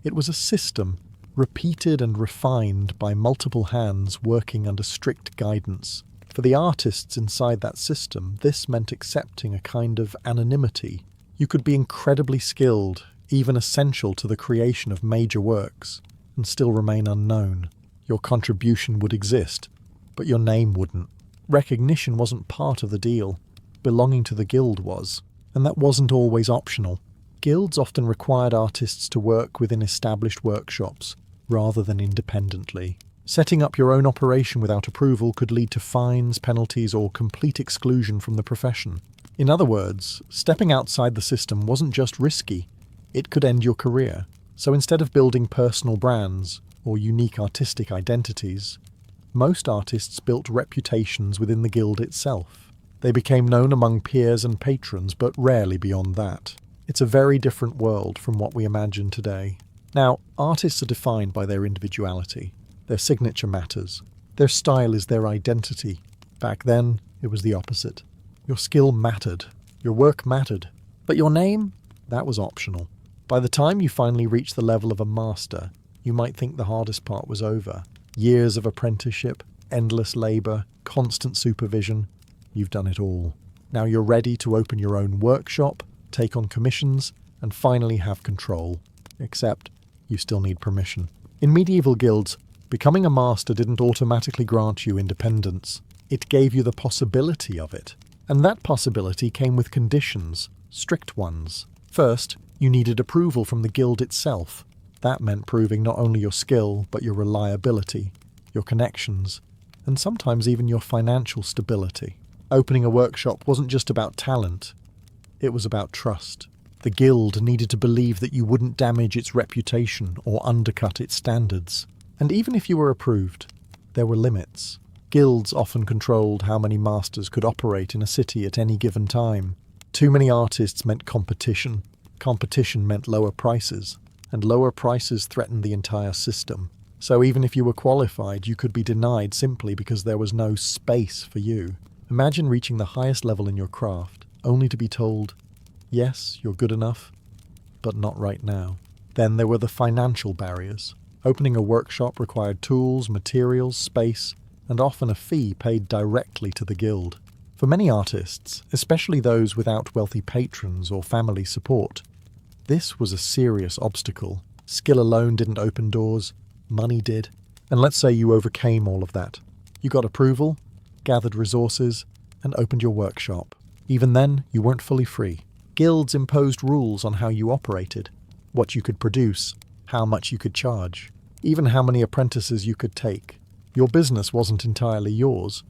It was a system, repeated and refined by multiple hands working under strict guidance. For the artists inside that system, this meant accepting a kind of anonymity. You could be incredibly skilled, even essential to the creation of major works, and still remain unknown. Your contribution would exist, but your name wouldn't. Recognition wasn't part of the deal. Belonging to the guild was, and that wasn't always optional. Guilds often required artists to work within established workshops, rather than independently. Setting up your own operation without approval could lead to fines, penalties, or complete exclusion from the profession. In other words, stepping outside the system wasn't just risky, it could end your career. So instead of building personal brands, or unique artistic identities, most artists built reputations within the guild itself. They became known among peers and patrons, but rarely beyond that. It's a very different world from what we imagine today. Now, artists are defined by their individuality. Their signature matters. Their style is their identity. Back then, it was the opposite. Your skill mattered. Your work mattered. But your name? That was optional. By the time you finally reached the level of a master, you might think the hardest part was over. Years of apprenticeship, endless labour, constant supervision. You've done it all. Now you're ready to open your own workshop, take on commissions, and finally have control. Except, you still need permission. In medieval guilds, becoming a master didn't automatically grant you independence. It gave you the possibility of it. And that possibility came with conditions, strict ones. First, you needed approval from the guild itself. That meant proving not only your skill, but your reliability, your connections, and sometimes even your financial stability. Opening a workshop wasn't just about talent, it was about trust. The guild needed to believe that you wouldn't damage its reputation or undercut its standards. And even if you were approved, there were limits. Guilds often controlled how many masters could operate in a city at any given time. Too many artists meant competition. Competition meant lower prices. And lower prices threatened the entire system. So even if you were qualified, you could be denied simply because there was no space for you. Imagine reaching the highest level in your craft, only to be told, yes, you're good enough, but not right now. Then there were the financial barriers. Opening a workshop required tools, materials, space, and often a fee paid directly to the guild. For many artists, especially those without wealthy patrons or family support, this was a serious obstacle. Skill alone didn't open doors, money did. And let's say you overcame all of that. You got approval, gathered resources, and opened your workshop. Even then, you weren't fully free. Guilds imposed rules on how you operated, what you could produce, how much you could charge, even how many apprentices you could take. Your business wasn't entirely yours.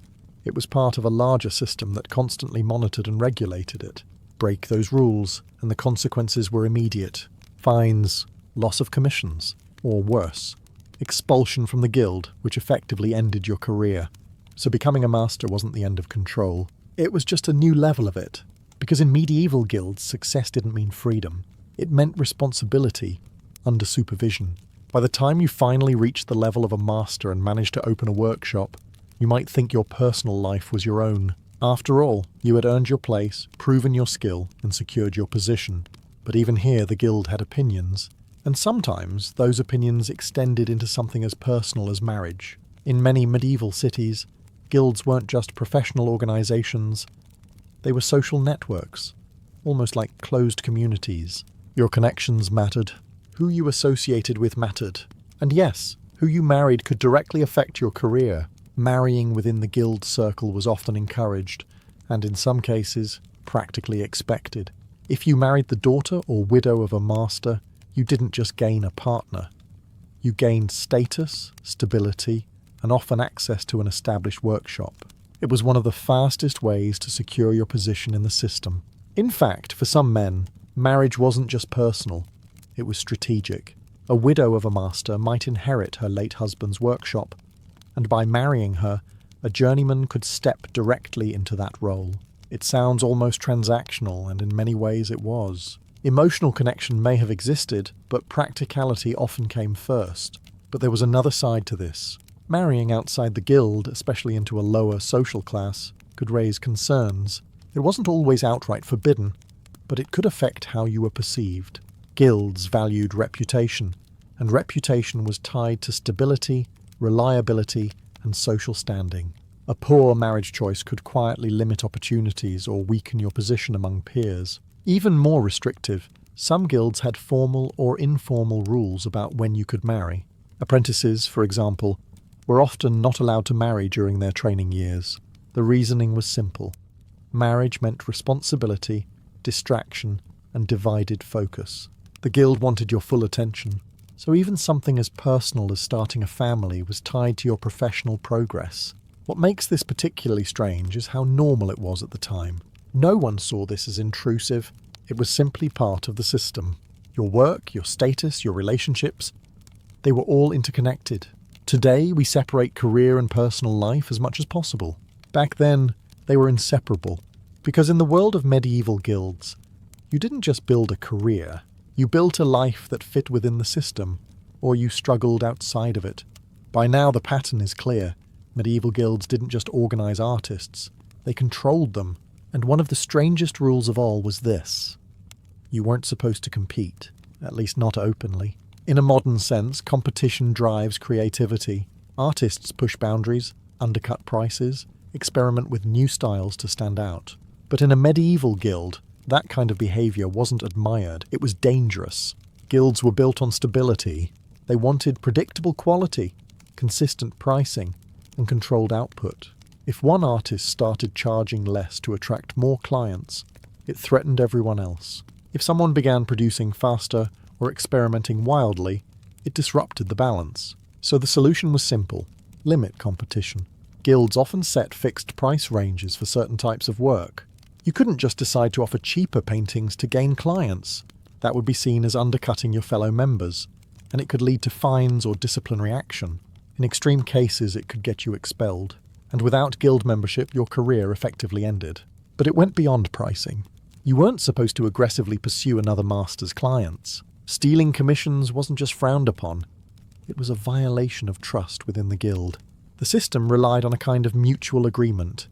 It was part of a larger system that constantly monitored and regulated it. Break those rules, and the consequences were immediate. Fines, loss of commissions, or worse, expulsion from the guild, which effectively ended your career. So becoming a master wasn't the end of control. It was just a new level of it. Because in medieval guilds, success didn't mean freedom. It meant responsibility, under supervision. By the time you finally reached the level of a master and managed to open a workshop, you might think your personal life was your own. After all, you had earned your place, proven your skill, and secured your position. But even here the guild had opinions, and sometimes those opinions extended into something as personal as marriage. In many medieval cities, guilds weren't just professional organizations, they were social networks, almost like closed communities. Your connections mattered, who you associated with mattered, and yes, who you married could directly affect your career. Marrying within the guild circle was often encouraged, and in some cases, practically expected. If you married the daughter or widow of a master, you didn't just gain a partner. You gained status, stability, and often access to an established workshop. It was one of the fastest ways to secure your position in the system. In fact, for some men, marriage wasn't just personal, it was strategic. A widow of a master might inherit her late husband's workshop, and by marrying her, a journeyman could step directly into that role. It sounds almost transactional, and in many ways it was. Emotional connection may have existed, but practicality often came first. But there was another side to this. Marrying outside the guild, especially into a lower social class, could raise concerns. It wasn't always outright forbidden, but it could affect how you were perceived. Guilds valued reputation, and reputation was tied to stability, reliability, and social standing. A poor marriage choice could quietly limit opportunities or weaken your position among peers. Even more restrictive, some guilds had formal or informal rules about when you could marry. Apprentices, for example, were often not allowed to marry during their training years. The reasoning was simple. Marriage meant responsibility, distraction, and divided focus. The guild wanted your full attention, so even something as personal as starting a family was tied to your professional progress. What makes this particularly strange is how normal it was at the time. No one saw this as intrusive. It was simply part of the system. Your work, your status, your relationships, they were all interconnected. Today, we separate career and personal life as much as possible. Back then, they were inseparable. Because in the world of medieval guilds, you didn't just build a career. You built a life that fit within the system, or you struggled outside of it. By now, the pattern is clear. Medieval guilds didn't just organize artists, they controlled them. And one of the strangest rules of all was this. You weren't supposed to compete, at least not openly. In a modern sense, competition drives creativity. Artists push boundaries, undercut prices, experiment with new styles to stand out. But in a medieval guild, that kind of behavior wasn't admired, it was dangerous. Guilds were built on stability. They wanted predictable quality, consistent pricing, and controlled output. If one artist started charging less to attract more clients, it threatened everyone else. If someone began producing faster or experimenting wildly, it disrupted the balance. So the solution was simple: limit competition. Guilds often set fixed price ranges for certain types of work. You couldn't just decide to offer cheaper paintings to gain clients. That would be seen as undercutting your fellow members, and it could lead to fines or disciplinary action. In extreme cases, it could get you expelled. And without guild membership, your career effectively ended. But it went beyond pricing. You weren't supposed to aggressively pursue another master's clients. Stealing commissions wasn't just frowned upon. It was a violation of trust within the guild. The system relied on a kind of mutual agreement.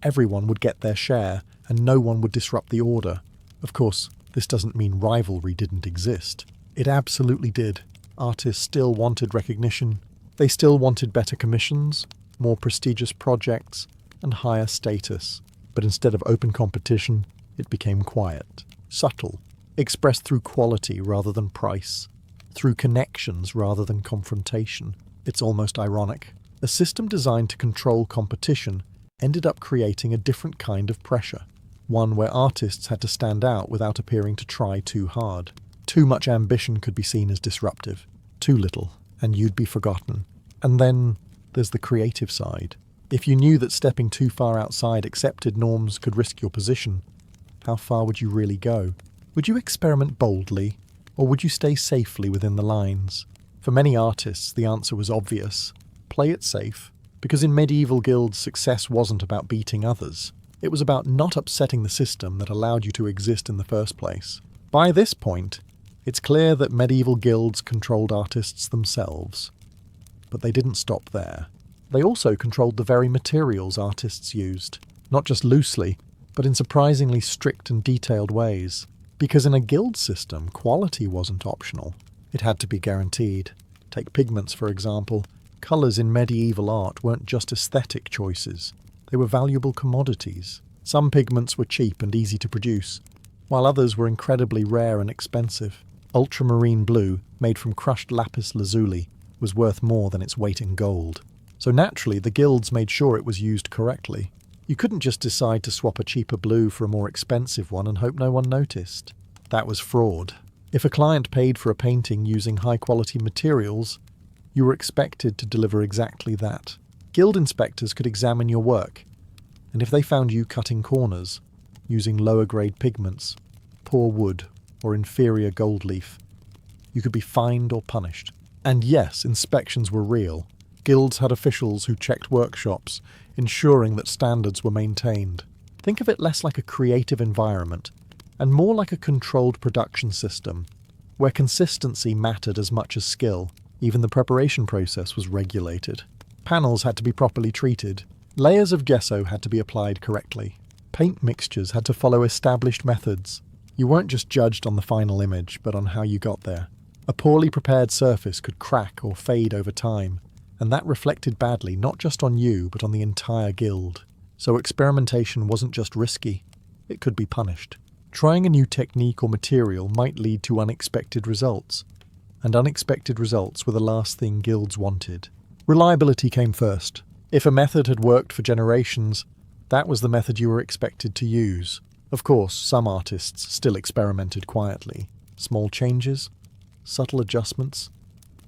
Everyone would get their share, and no one would disrupt the order. Of course, this doesn't mean rivalry didn't exist. It absolutely did. Artists still wanted recognition. They still wanted better commissions, more prestigious projects, and higher status. But instead of open competition, it became quiet, subtle, expressed through quality rather than price, through connections rather than confrontation. It's almost ironic. A system designed to control competition ended up creating a different kind of pressure, one where artists had to stand out without appearing to try too hard. Too much ambition could be seen as disruptive. Too little, and you'd be forgotten. And then there's the creative side. If you knew that stepping too far outside accepted norms could risk your position, how far would you really go? Would you experiment boldly, or would you stay safely within the lines? For many artists, the answer was obvious. Play it safe, because in medieval guilds, success wasn't about beating others. It was about not upsetting the system that allowed you to exist in the first place. By this point, it's clear that medieval guilds controlled artists themselves. But they didn't stop there. They also controlled the very materials artists used, not just loosely, but in surprisingly strict and detailed ways. Because in a guild system, quality wasn't optional. It had to be guaranteed. Take pigments, for example. Colours in medieval art weren't just aesthetic choices. They were valuable commodities. Some pigments were cheap and easy to produce, while others were incredibly rare and expensive. Ultramarine blue, made from crushed lapis lazuli, was worth more than its weight in gold. So naturally, the guilds made sure it was used correctly. You couldn't just decide to swap a cheaper blue for a more expensive one and hope no one noticed. That was fraud. If a client paid for a painting using high-quality materials, you were expected to deliver exactly that. Guild inspectors could examine your work, and if they found you cutting corners, using lower-grade pigments, poor wood, or inferior gold leaf, you could be fined or punished. And yes, inspections were real. Guilds had officials who checked workshops, ensuring that standards were maintained. Think of it less like a creative environment and more like a controlled production system, where consistency mattered as much as skill. Even the preparation process was regulated. Panels had to be properly treated. Layers of gesso had to be applied correctly. Paint mixtures had to follow established methods. You weren't just judged on the final image, but on how you got there. A poorly prepared surface could crack or fade over time, and that reflected badly not just on you, but on the entire guild. So experimentation wasn't just risky, it could be punished. Trying a new technique or material might lead to unexpected results, and unexpected results were the last thing guilds wanted. Reliability came first. If a method had worked for generations, that was the method you were expected to use. Of course, some artists still experimented quietly. Small changes, subtle adjustments,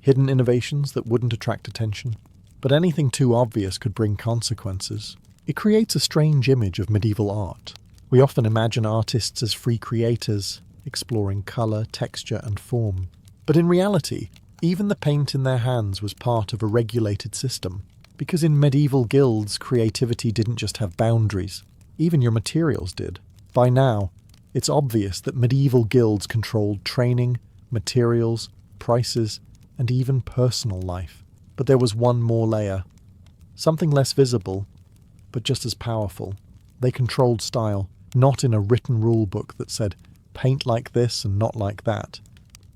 hidden innovations that wouldn't attract attention. But anything too obvious could bring consequences. It creates a strange image of medieval art. We often imagine artists as free creators, exploring colour, texture and form. But in reality, even the paint in their hands was part of a regulated system. Because in medieval guilds, creativity didn't just have boundaries. Even your materials did. By now, it's obvious that medieval guilds controlled training, materials, prices, and even personal life. But there was one more layer. Something less visible, but just as powerful. They controlled style, not in a written rule book that said, paint like this and not like that,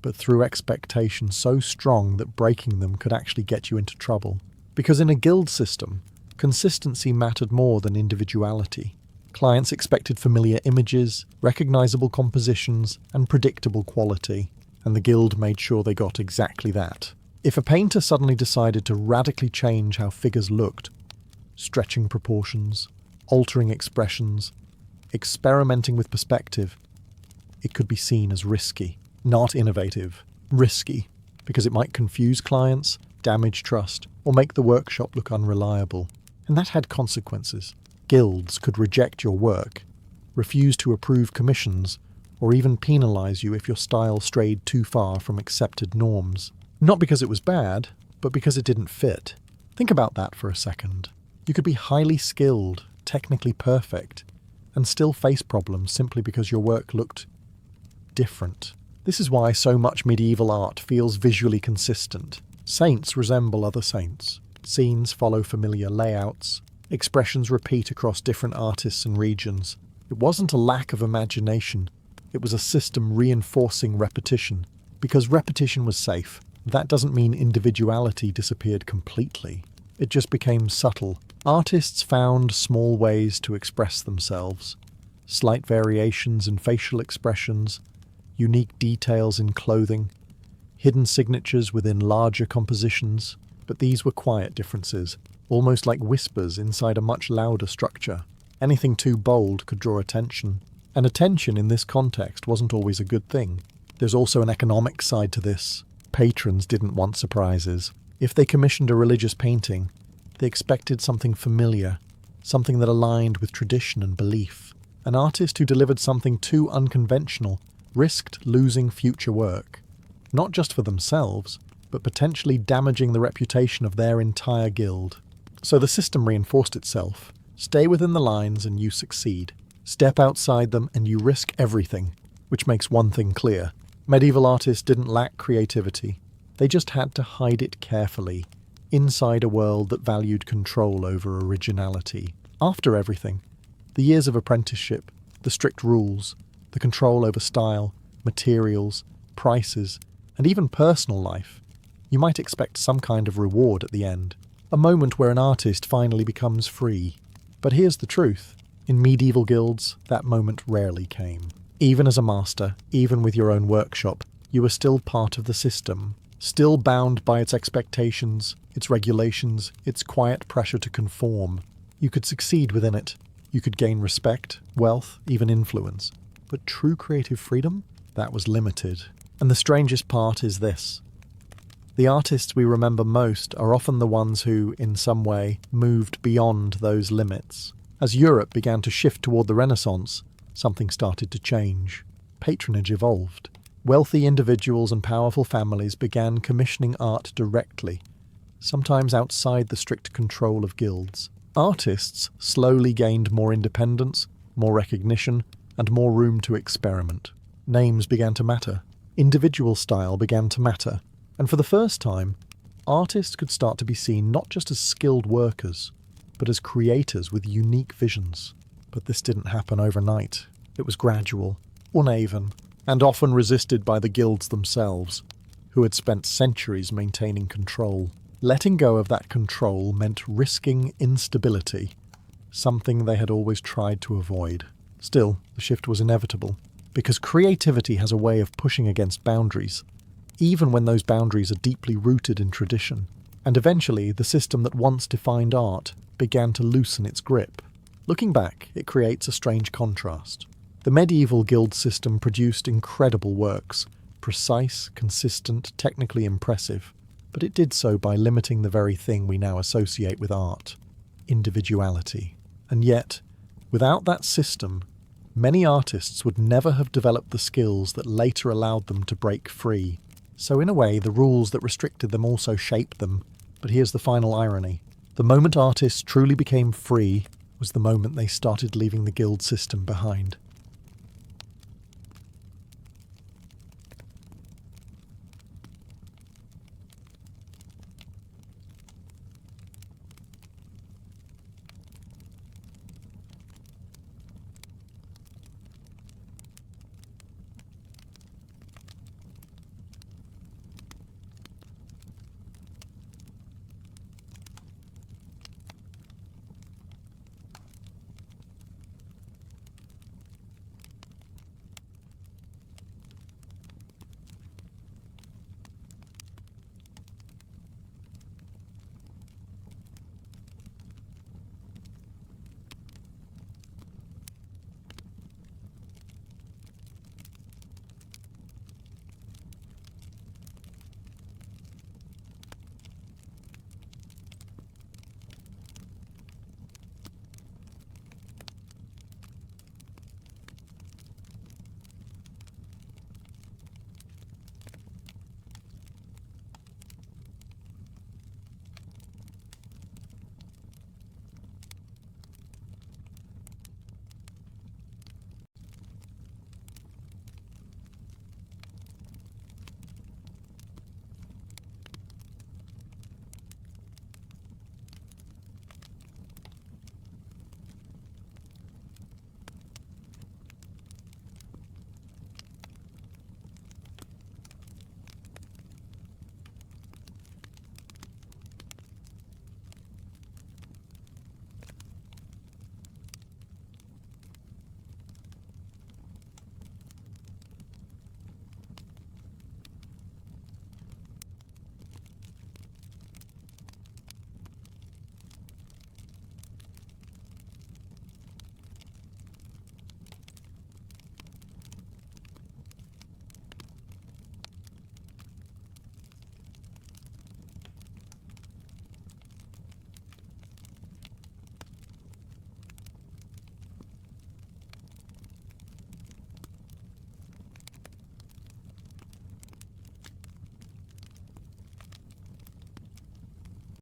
but through expectations so strong that breaking them could actually get you into trouble. Because in a guild system, consistency mattered more than individuality. Clients expected familiar images, recognizable compositions, and predictable quality, and the guild made sure they got exactly that. If a painter suddenly decided to radically change how figures looked, stretching proportions, altering expressions, experimenting with perspective, it could be seen as risky, not innovative. Risky, because it might confuse clients, damage trust, or make the workshop look unreliable. And that had consequences. Guilds could reject your work, refuse to approve commissions, or even penalize you if your style strayed too far from accepted norms. Not because it was bad, but because it didn't fit. Think about that for a second. You could be highly skilled, technically perfect, and still face problems simply because your work looked different. This is why so much medieval art feels visually consistent. Saints resemble other saints. Scenes follow familiar layouts. Expressions repeat across different artists and regions. It wasn't a lack of imagination. It was a system reinforcing repetition. Because repetition was safe, that doesn't mean individuality disappeared completely. It just became subtle. Artists found small ways to express themselves. Slight variations in facial expressions, unique details in clothing, hidden signatures within larger compositions. But these were quiet differences, almost like whispers inside a much louder structure. Anything too bold could draw attention. And attention in this context wasn't always a good thing. There's also an economic side to this. Patrons didn't want surprises. If they commissioned a religious painting, they expected something familiar, something that aligned with tradition and belief. An artist who delivered something too unconventional risked losing future work, not just for themselves, but potentially damaging the reputation of their entire guild. So the system reinforced itself. Stay within the lines and you succeed. Step outside them and you risk everything, which makes one thing clear. Medieval artists didn't lack creativity. They just had to hide it carefully, inside a world that valued control over originality. After everything, the years of apprenticeship, the strict rules, the control over style, materials, prices, and even personal life, you might expect some kind of reward at the end. A moment where an artist finally becomes free. But here's the truth. In medieval guilds, that moment rarely came. Even as a master, even with your own workshop, you were still part of the system, still bound by its expectations, its regulations, its quiet pressure to conform. You could succeed within it. You could gain respect, wealth, even influence. But true creative freedom? That was limited. And the strangest part is this. The artists we remember most are often the ones who, in some way, moved beyond those limits. As Europe began to shift toward the Renaissance, something started to change. Patronage evolved. Wealthy individuals and powerful families began commissioning art directly, sometimes outside the strict control of guilds. Artists slowly gained more independence, more recognition, and more room to experiment. Names began to matter. Individual style began to matter. And for the first time, artists could start to be seen not just as skilled workers, but as creators with unique visions. But this didn't happen overnight. It was gradual, uneven, and often resisted by the guilds themselves, who had spent centuries maintaining control. Letting go of that control meant risking instability, something they had always tried to avoid. Still, the shift was inevitable, because creativity has a way of pushing against boundaries, even when those boundaries are deeply rooted in tradition. And eventually, the system that once defined art began to loosen its grip. Looking back, it creates a strange contrast. The medieval guild system produced incredible works, precise, consistent, technically impressive, but it did so by limiting the very thing we now associate with art: individuality. And yet, without that system, many artists would never have developed the skills that later allowed them to break free. So in a way, the rules that restricted them also shaped them. But here's the final irony. The moment artists truly became free was the moment they started leaving the guild system behind.